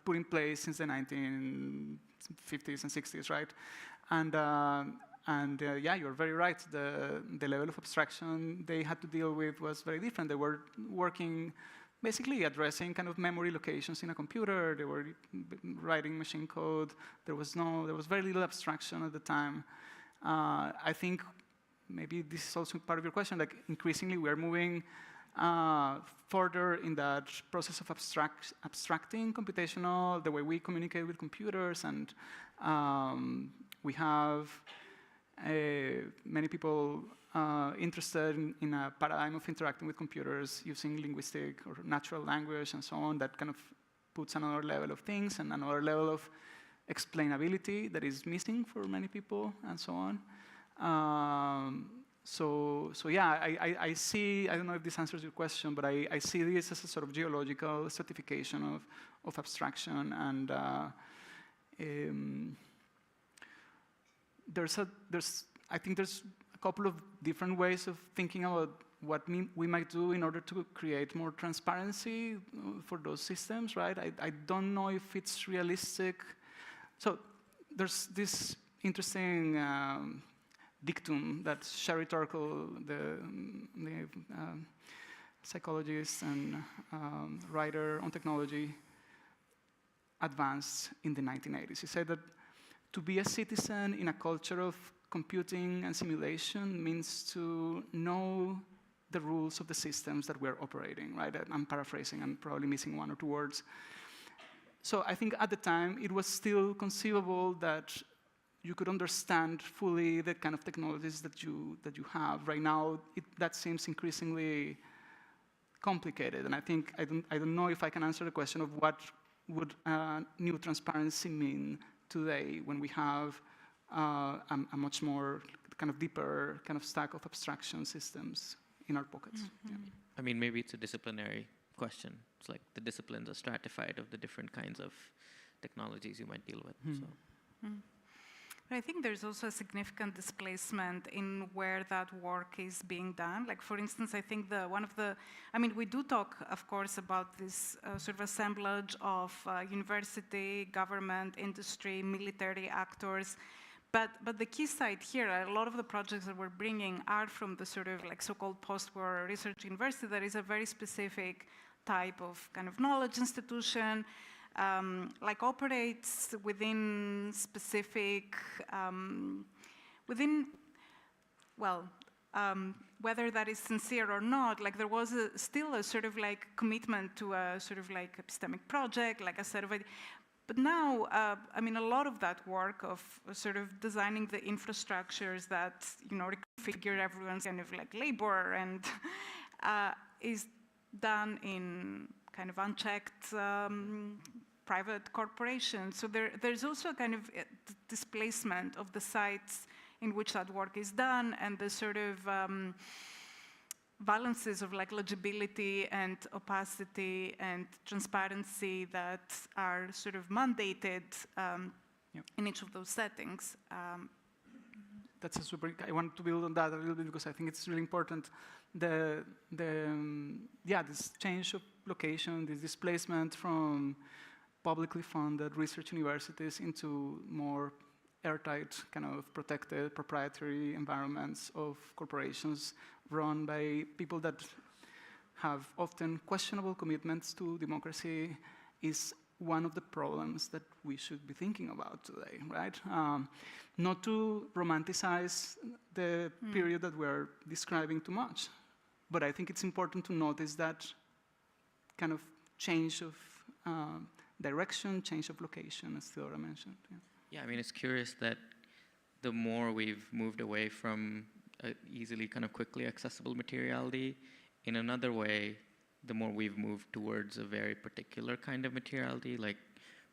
put in place since the 1950s and 60s, right? And yeah, you're very right. The level of abstraction they had to deal with was very different. They were working, basically addressing kind of memory locations in a computer. They were writing machine code. There was very little abstraction at the time. I think maybe this is also part of your question. Like increasingly, we are moving further in that process of abstracting computational, the way we communicate with computers, and we have many people interested in a paradigm of interacting with computers using linguistic or natural language and so on, that kind of puts another level of things and another level of explainability that is missing for many people and so on. So yeah, I see, I don't know if this answers your question, but I see this as a sort of geological stratification of abstraction, and I think there's a couple of different ways of thinking about what we might do in order to create more transparency for those systems, right? I don't know if it's realistic. So there's this interesting dictum that Sherry Turkle, the psychologist and writer on technology, advanced in the 1980s. He said that to be a citizen in a culture of computing and simulation means to know the rules of the systems that we're operating, right? I'm paraphrasing, I'm probably missing 1 or 2 words. So I think at the time, it was still conceivable that you could understand fully the kind of technologies that you have. Right now, that seems increasingly complicated, and I think I don't know if I can answer the question of what would new transparency mean today when we have a much more kind of deeper kind of stack of abstraction systems in our pockets? Yeah. I mean, maybe it's a disciplinary question. It's like the disciplines are stratified of the different kinds of technologies you might deal with. So. But I think there's also a significant displacement in where that work is being done. Like, for instance, I think we do talk, of course, about this sort of assemblage of university, government, industry, military actors. But the key side here, a lot of the projects that we're bringing are from the sort of like so-called post-war research university that is a very specific type of kind of knowledge institution, like operates within specific, whether that is sincere or not, like there was still a sort of like commitment to a sort of like epistemic project, like a set of ideas. But now, I mean, a lot of that work of sort of designing the infrastructures that, you know, reconfigure everyone's kind of like labor and is done in kind of unchecked private corporations. So there's also a kind of displacement of the sites in which that work is done and the sort of balances of like legibility and opacity and transparency that are sort of mandated in each of those settings. That's a super. I want to build on that a little bit because I think it's really important. This change of location, this displacement from publicly funded research universities into more airtight, kind of protected, proprietary environments of corporations run by people that have often questionable commitments to democracy is one of the problems that we should be thinking about today, right? Not to romanticize the period that we're describing too much, but I think it's important to notice that kind of change of direction, change of location, as Theodora mentioned. Yeah, I mean, it's curious that the more we've moved away from easily kind of quickly accessible materiality, in another way, the more we've moved towards a very particular kind of materiality. Like,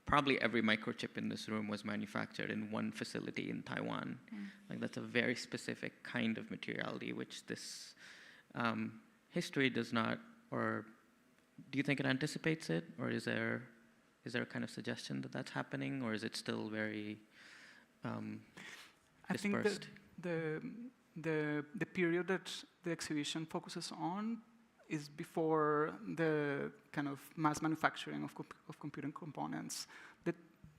probably every microchip in this room was manufactured in one facility in Taiwan. Like, that's a very specific kind of materiality, which this history does not, or do you think it anticipates it? Or is there a kind of suggestion that that's happening, or is it still very dispersed? I think the period that the exhibition focuses on is before the kind of mass manufacturing of computing components.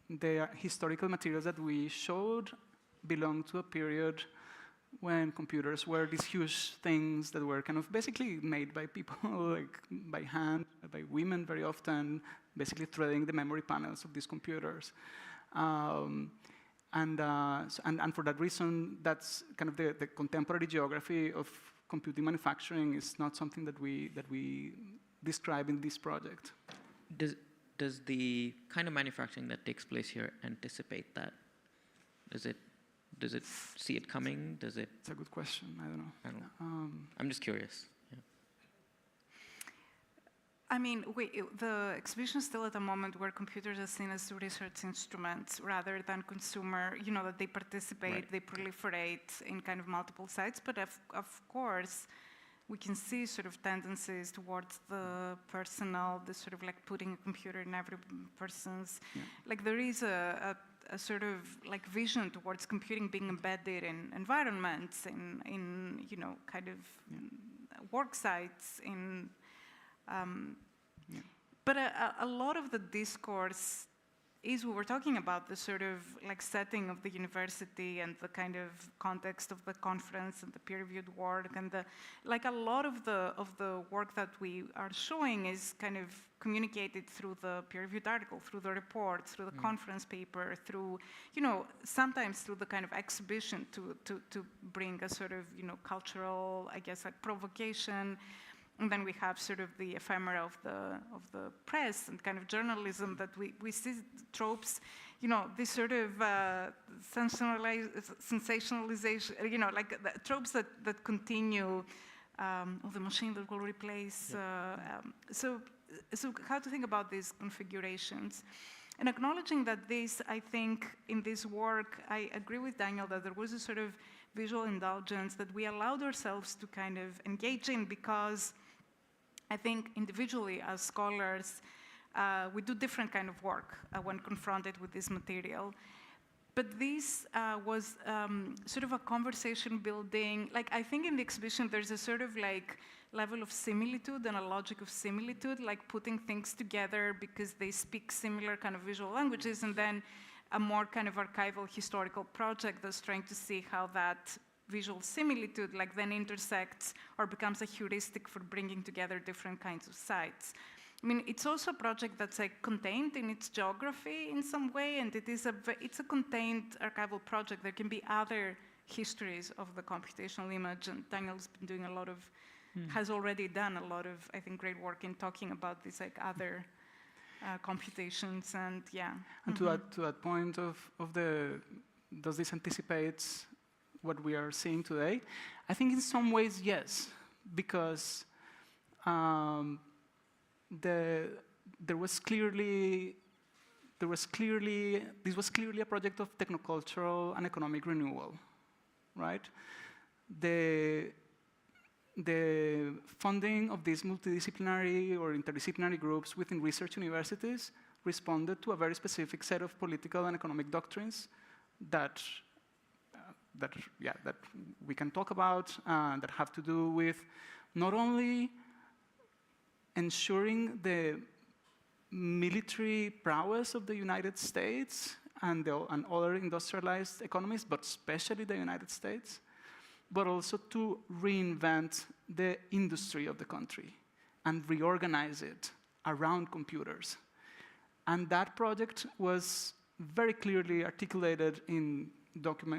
The historical materials that we showed belong to a period when computers were these huge things that were kind of basically made by people, like by hand, by women very often, basically threading the memory panels of these computers. And for that reason, that's kind of the contemporary geography of computing manufacturing is not something that we describe in this project. Does the kind of manufacturing that takes place here anticipate that? Does it see it coming? Does it? It's a good question. I don't know. I'm just curious. Yeah. I mean, the exhibition is still at a moment where computers are seen as research instruments rather than consumer, you know, that they participate, right. They proliferate in kind of multiple sites. But of course, we can see sort of tendencies towards the personal, the sort of like putting a computer in every person's, like there is a sort of like vision towards computing being embedded in environments, in you know, kind of work sites, in but a lot of the discourse is, we were talking about the sort of like setting of the university and the kind of context of the conference and the peer-reviewed work, and the, like a lot of the work that we are showing is kind of communicated through the peer-reviewed article, through the report, through the conference paper, through, you know, sometimes through the kind of exhibition to bring a sort of, you know, cultural, I guess, like provocation. And then we have sort of the ephemera of the press and kind of journalism that we see tropes, you know, this sort of sensationalization, you know, like the tropes that continue, of the machine that will replace. so how to think about these configurations. And acknowledging that this, I think, in this work, I agree with Daniel that there was a sort of visual indulgence that we allowed ourselves to kind of engage in, because I think individually as scholars, we do different kind of work when confronted with this material. But this was sort of a conversation building. Like, I think in the exhibition, there's a sort of like level of similitude and a logic of similitude, like putting things together because they speak similar kind of visual languages, and then a more kind of archival historical project that's trying to see how that visual similitude like then intersects or becomes a heuristic for bringing together different kinds of sites. I mean, it's also a project that's like contained in its geography in some way, and it's a contained archival project. There can be other histories of the computational image, and Daniel's been doing a lot of, has already done a lot of, I think, great work in talking about these like other computations, and yeah. And to that point of the, does this anticipate what we are seeing today? I think in some ways, yes, because this was clearly a project of technocultural and economic renewal, right? The funding of these multidisciplinary or interdisciplinary groups within research universities responded to a very specific set of political and economic doctrines that we can talk about, that have to do with not only ensuring the military prowess of the United States and other industrialized economies, but especially the United States, but also to reinvent the industry of the country and reorganize it around computers. And that project was very clearly articulated in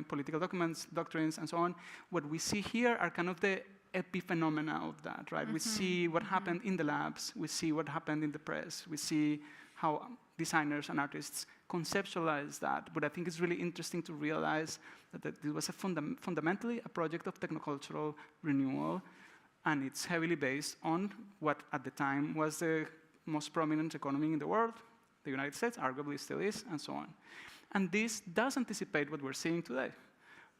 political documents, doctrines, and so on. What we see here are kind of the epiphenomena of that, right? We see what happened in the labs, we see what happened in the press, we see how designers and artists conceptualize that. But I think it's really interesting to realize that it was fundamentally a project of technocultural renewal, and it's heavily based on what at the time was the most prominent economy in the world, the United States, arguably still is, and so on. And this does anticipate what we're seeing today,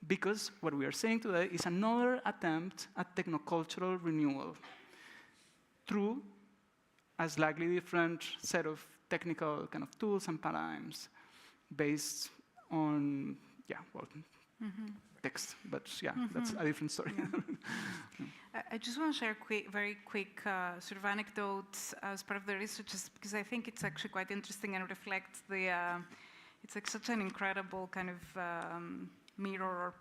because what we are seeing today is another attempt at technocultural renewal through a slightly different set of technical kind of tools and paradigms based on, text. But that's a different story. I just want to share a very quick sort of anecdote as part of the research, because I think it's actually quite interesting and reflects the, it's like such an incredible kind of mirror or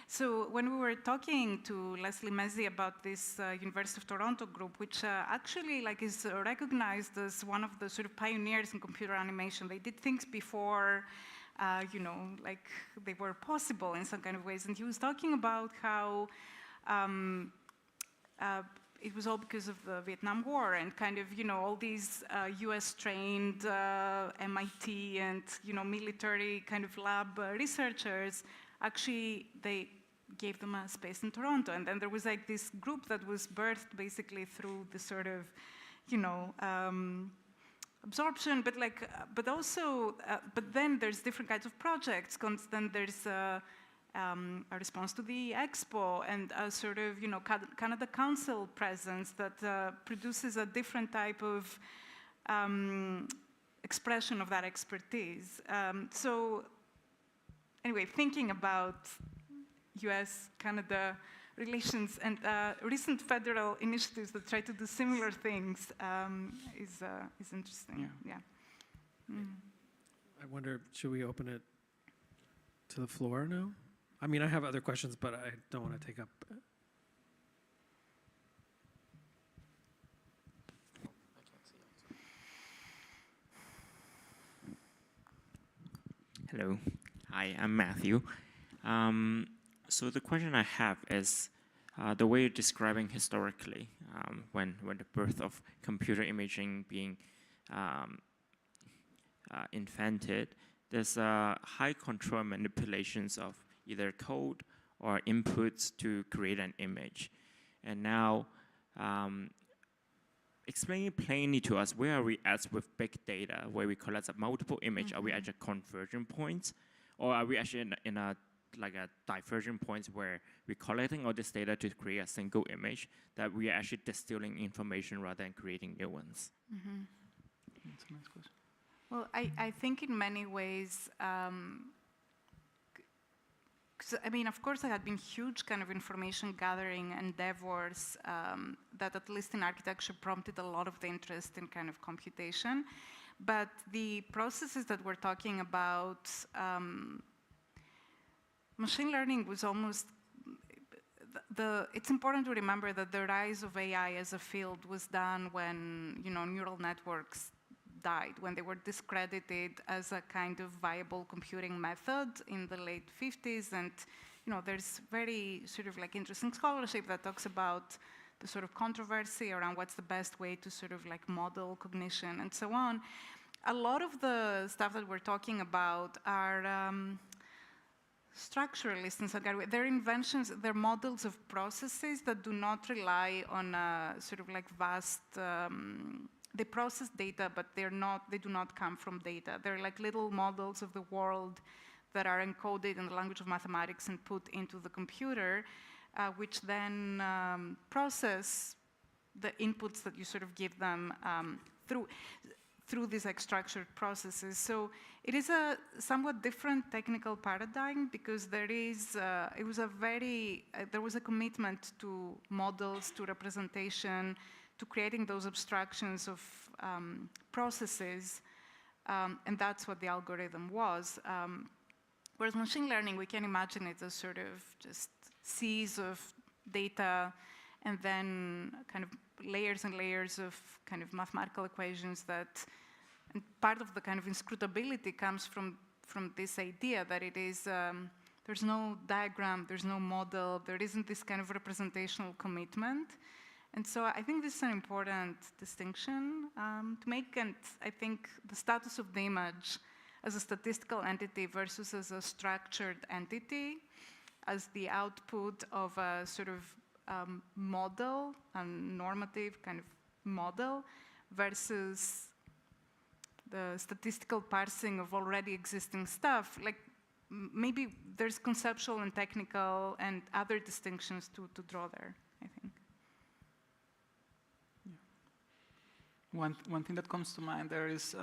So when we were talking to Leslie Mezzi about this University of Toronto group, which actually like is recognized as one of the sort of pioneers in computer animation. They did things before, like they were possible in some kind of ways. And he was talking about how it was all because of the Vietnam War and kind of, all these US-trained MIT and, military kind of lab researchers, actually, they gave them a space in Toronto. And then there was like this group that was birthed basically through the sort of, absorption, but also, but then there's different kinds of projects. Then there's a response to the expo and a sort of, Canada Council presence that produces a different type of expression of that expertise. So anyway, thinking about US-Canada relations and recent federal initiatives that try to do similar things is interesting. Yeah. I wonder, should we open it to the floor now? I mean, I have other questions, but I don't want to take up. Hello. Hi, I'm Matthew. So the question I have is the way you're describing historically when the birth of computer imaging being invented, there's high control manipulations of either code or inputs to create an image. And now explain plainly to us, where are we at with big data, where we collect multiple images? Are we at a conversion point? Or are we actually in a divergent point where we're collecting all this data to create a single image that we are actually distilling information rather than creating new ones? That's a nice question. Well, I think in many ways, I mean, of course, there had been huge kind of information gathering endeavors that, at least in architecture, prompted a lot of the interest in kind of computation. But the processes that we're talking about, machine learning was almost, it's important to remember that the rise of AI as a field was done when, neural networks died, when they were discredited as a kind of viable computing method in the late 50s. And there's very sort of interesting scholarship that talks about the sort of controversy around what's the best way to sort of model cognition and so on. A lot of the stuff that we're talking about are structuralist in some kind of way. They're inventions, they're models of processes that do not rely on a sort of vast, they process data, but they do not come from data. They're like little models of the world that are encoded in the language of mathematics and put into the computer, which then process the inputs that you sort of give them through these structured processes. So it is a somewhat different technical paradigm, because there was a commitment to models, to representation, to creating those abstractions of processes, and that's what the algorithm was. Whereas machine learning, we can imagine it as sort of just seas of data, and then kind of layers and layers of kind of mathematical equations and part of the kind of inscrutability comes from this idea that it is, there's no diagram, there's no model, there isn't this kind of representational commitment. And so I think this is an important distinction to make, and I think the status of the image as a statistical entity versus as a structured entity, as the output of a sort of model, a normative kind of model, versus the statistical parsing of already existing stuff. Maybe there's conceptual and technical and other distinctions to draw there, I think. One thing that comes to mind there is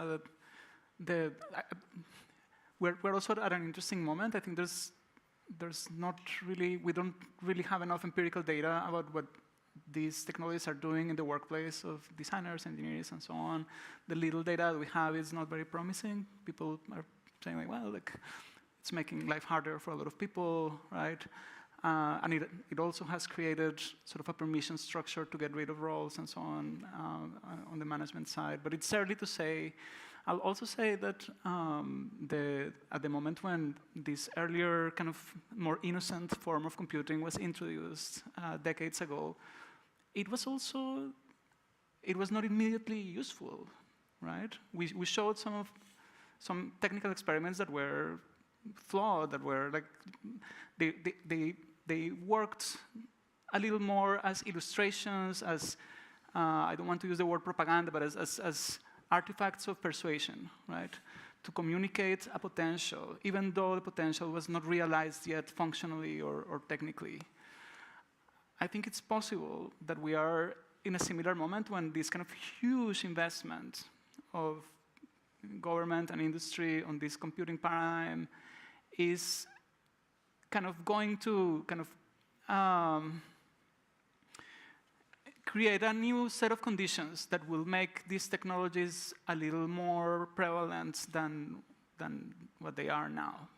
we're also at an interesting moment. I think there's not really, we don't really have enough empirical data about what these technologies are doing in the workplace of designers, engineers, and so on. The little data that we have is not very promising. People are saying well, it's making life harder for a lot of people, right? And it also has created sort of a permission structure to get rid of roles and so on the management side. But it's early to say. I'll also say that at the moment when this earlier kind of more innocent form of computing was introduced decades ago, it was not immediately useful, right? We showed some technical experiments that were flawed, that were they worked a little more as illustrations, as I don't want to use the word propaganda, but as artifacts of persuasion, right? To communicate a potential, even though the potential was not realized yet functionally or technically. I think it's possible that we are in a similar moment when this kind of huge investment of government and industry on this computing paradigm is kind of going to kind of create a new set of conditions that will make these technologies a little more prevalent than what they are now.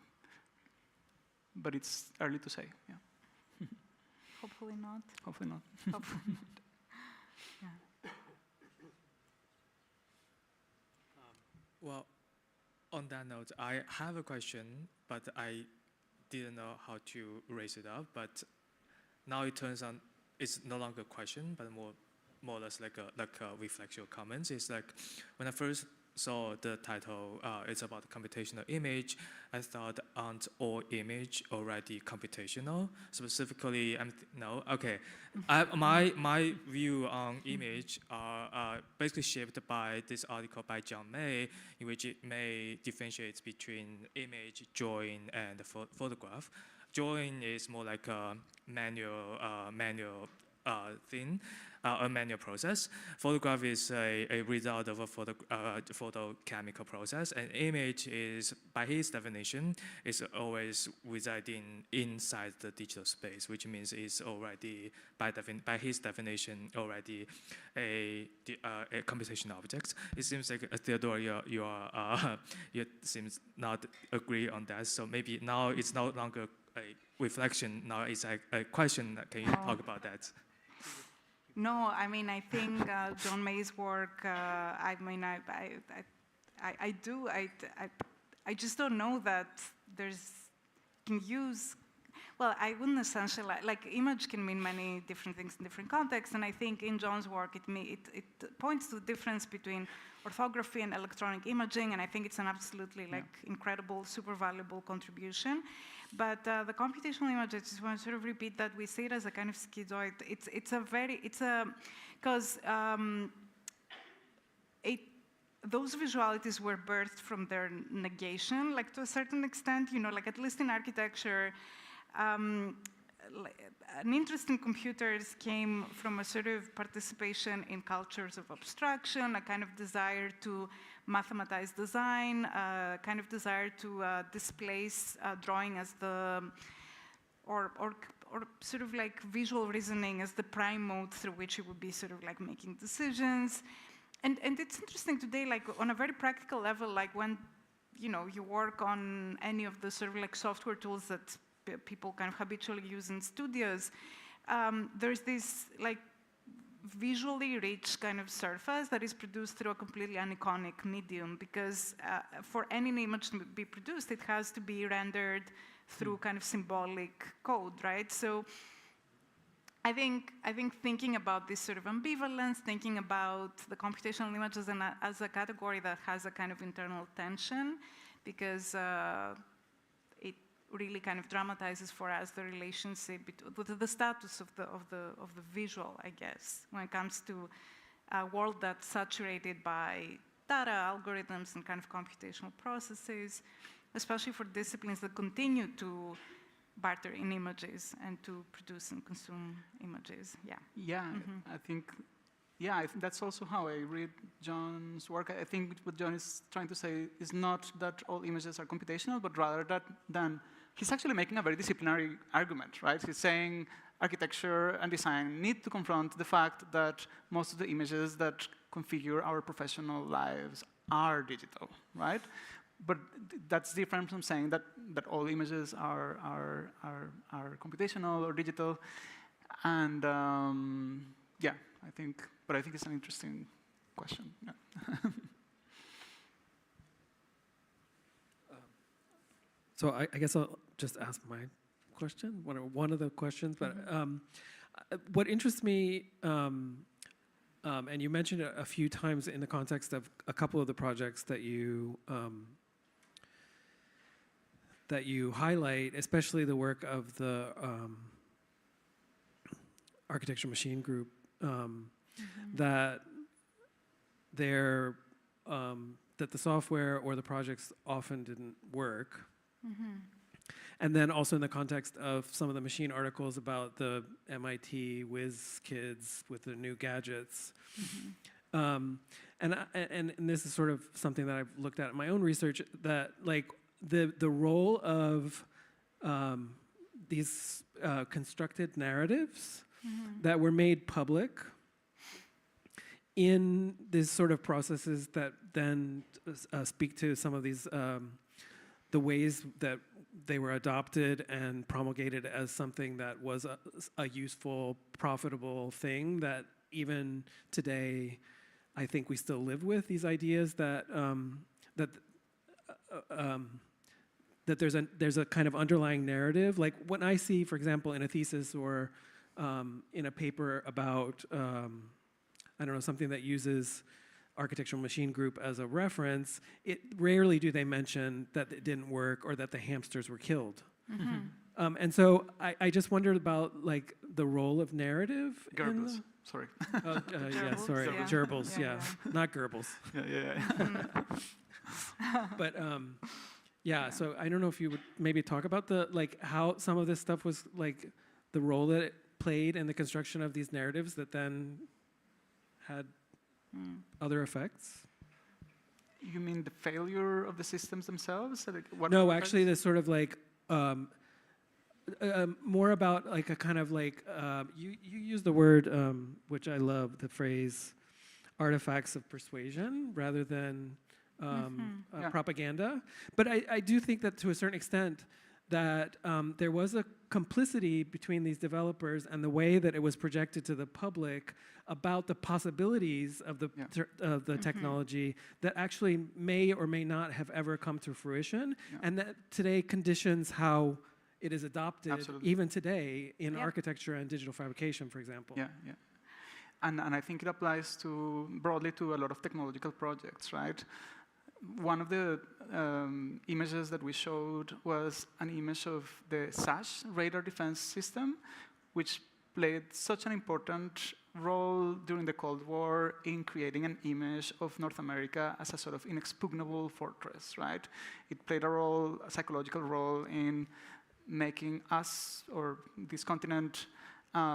But it's early to say, yeah. Hopefully not. Hopefully not. Hopefully not. Yeah. Well, on that note, I have a question, but I didn't know how to raise it up. But now it turns out it's no longer a question, but more or less like a reflection or comments. It's like when I first saw the title, it's about computational image. I thought, aren't all image already computational? Specifically, no. Okay, my view on image are basically shaped by this article by John May, in which it may differentiates between image, drawing, and photograph. Drawing is more like a manual thing, a manual process. Photograph is a result of a photochemical process, and image is, by his definition, is always residing inside the digital space, which means it's already, by his definition, already a computational object. It seems like Theodore, you seems not agree on that. So maybe now it's no longer a reflection. Now it's like a question. Can you talk about that? No, I mean, I think John May's work, I mean, I just don't know that can use, well, I wouldn't essentially, like image can mean many different things in different contexts, and I think in John's work, it points to the difference between orthography and electronic imaging, and I think it's an absolutely incredible, super valuable contribution. But the computational image, I just want to sort of repeat that we see it as a kind of schizoid. Because those visualities were birthed from their negation, like to a certain extent, you know, like at least in architecture, an interest in computers came from a sort of participation in cultures of abstraction, a kind of desire to mathematize design, a kind of desire to displace drawing as the, or sort of like visual reasoning as the prime mode through which you would be sort of like making decisions. And it's interesting today, like on a very practical level, like when, you know, you work on any of the sort of like software tools that people kind of habitually use in studios, there's this like visually rich kind of surface that is produced through a completely aniconic medium, because for any image to be produced, it has to be rendered through kind of symbolic code, right? So I think thinking about this sort of ambivalence, thinking about the computational image as a category that has a kind of internal tension, because it really kind of dramatizes for us the relationship with the status of the visual, I guess, when it comes to a world that's saturated by data, algorithms, and kind of computational processes, especially for disciplines that continue to barter in images and to produce and consume images. Yeah. Yeah, I think that's also how I read John's work. I think what John is trying to say is not that all images are computational, but rather that he's actually making a very disciplinary argument, right? He's saying architecture and design need to confront the fact that most of the images that configure our professional lives are digital, right? But that's different from saying that all images are computational or digital. And yeah, I think it's an interesting question. Yeah. So I guess I'll just ask my question, one of the questions. But what interests me, and you mentioned it a few times in the context of a couple of the projects that you highlight, especially the work of the Architecture Machine Group, that that the software or the projects often didn't work. And then also in the context of some of the machine articles about the MIT whiz kids with the new gadgets. And this is sort of something that I've looked at in my own research, that like the role of these constructed narratives that were made public in these sort of processes that then speak to some of these the ways that they were adopted and promulgated as something that was a useful, profitable thing that even today, I think we still live with these ideas that that there's a kind of underlying narrative. Like when I see, for example, in a thesis or in a paper about I don't know, something that uses architectural machine group as a reference, rarely do they mention that it didn't work or that the hamsters were killed. And so I just wondered about like the role of narrative. Goebbels, sorry. Yeah, sorry, yeah. gerbils, Yeah, yeah, not Goebbels. But yeah, so I don't know if you would maybe talk about how some of this stuff was like the role that it played in the construction of these narratives that then had other effects. You mean the failure of the systems themselves? Like, No, actually, the sort of like more about like a kind of like you use the word which I love, the phrase artifacts of persuasion rather than propaganda. But I do think that to a certain extent that there was a complicity between these developers and the way that it was projected to the public about the possibilities of the technology that actually may or may not have ever come to fruition, and that today conditions how it is adopted, even today, in architecture and digital fabrication, for example. And I think it applies broadly to a lot of technological projects, right? One of the images that we showed was an image of the SASH radar defense system, which played such an important role during the Cold War in creating an image of North America as a sort of inexpugnable fortress, right? It played a psychological role in making us, or this continent,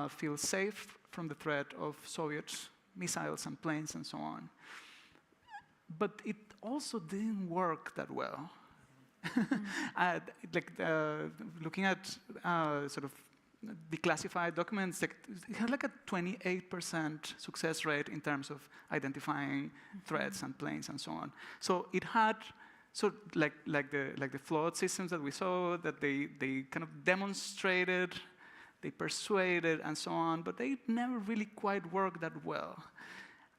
feel safe from the threat of Soviet missiles and planes and so on. But it also didn't work that well. Looking at sort of declassified documents, it had like a 28% success rate in terms of identifying threats and planes and so on. So it had, like the flawed systems that we saw, that they kind of demonstrated, they persuaded and so on, but they never really quite worked that well.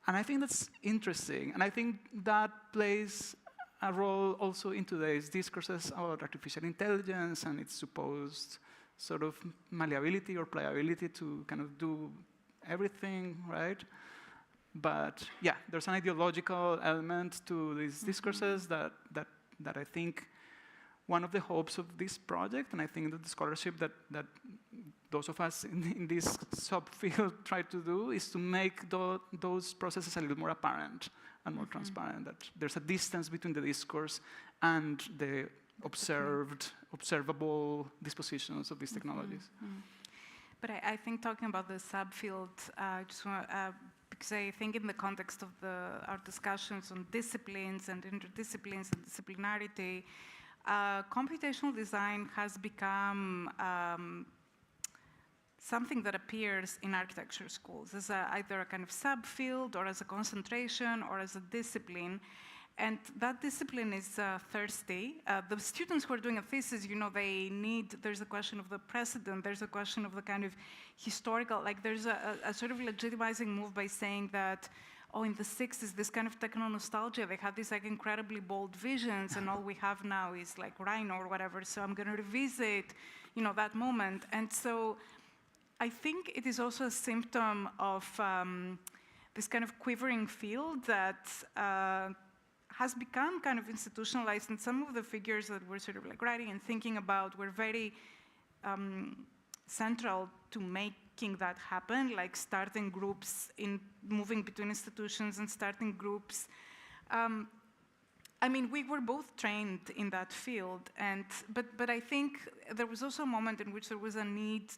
And I think that's interesting, and I think that plays a role also in today's discourses about artificial intelligence and its supposed sort of malleability or pliability to kind of do everything, right? But yeah, there's an ideological element to these discourses that I think one of the hopes of this project, and I think that the scholarship that those of us in this subfield try to do, is to make those processes a little more apparent and more transparent, that there's a distance between the discourse and the observable dispositions of these technologies. But I think talking about the subfield, just want because I think in the context of our discussions on disciplines and interdisciplines and disciplinarity, computational design has become something that appears in architecture schools as either a kind of subfield or as a concentration or as a discipline. And that discipline is thirsty. The students who are doing a thesis, there's a question of the precedent, there's a question of the kind of historical, like there's a sort of legitimizing move by saying that, oh, in the 60s, this kind of techno-nostalgia, they had these like incredibly bold visions, and all we have now is like Rhino or whatever, so I'm gonna revisit, that moment. And so I think it is also a symptom of this kind of quivering field that has become kind of institutionalized, and some of the figures that we're sort of like writing and thinking about were very central to making that happen, like starting groups in moving between institutions and starting groups. I mean, we were both trained in that field, but I think there was also a moment in which there was a need,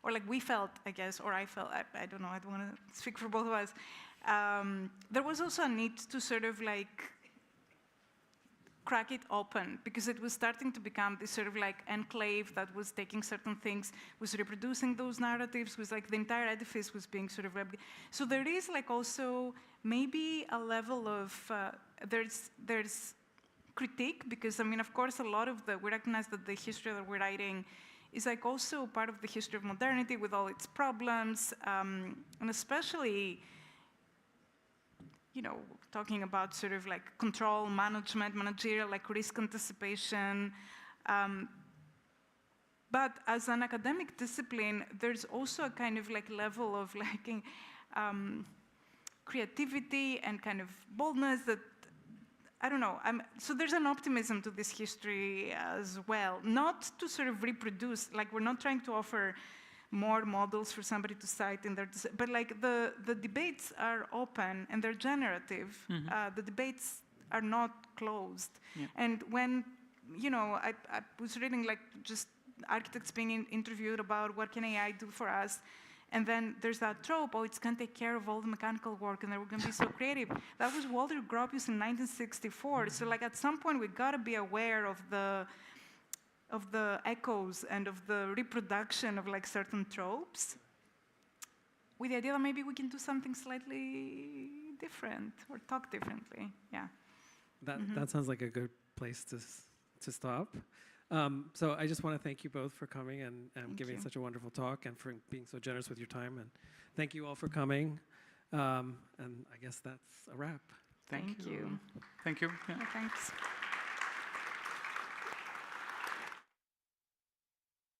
or like we felt, I guess, or I felt, I don't know, I don't want to speak for both of us. There was also a need to sort of like crack it open, because it was starting to become this sort of like enclave that was taking certain things, was reproducing those narratives, was like the entire edifice was being sort of so there is like also maybe a level of, there's critique, because I mean, of course, we recognize that the history that we're writing is like also part of the history of modernity with all its problems, and especially, talking about sort of like control, management, managerial, like risk anticipation. But as an academic discipline, there's also a kind of like level of like, creativity and kind of boldness that, I don't know, so there's an optimism to this history as well. Not to sort of reproduce, like we're not trying to offer more models for somebody to cite in their, but like the debates are open and they're generative. The debates are not closed. Yeah. And when, you know, I was reading like just architects being interviewed about what can AI do for us. And then there's that trope, oh, it's going to take care of all the mechanical work and then we're going to be so creative. That was Walter Gropius in 1964. So like at some point we got to be aware of the echoes and of the reproduction of like certain tropes with the idea that maybe we can do something slightly different or talk differently. Yeah. That sounds like a good place to stop. So I just want to thank you both for coming and giving such a wonderful talk and for being so generous with your time. And thank you all for coming. And I guess that's a wrap. Thank you. Thank you. Yeah. Thanks.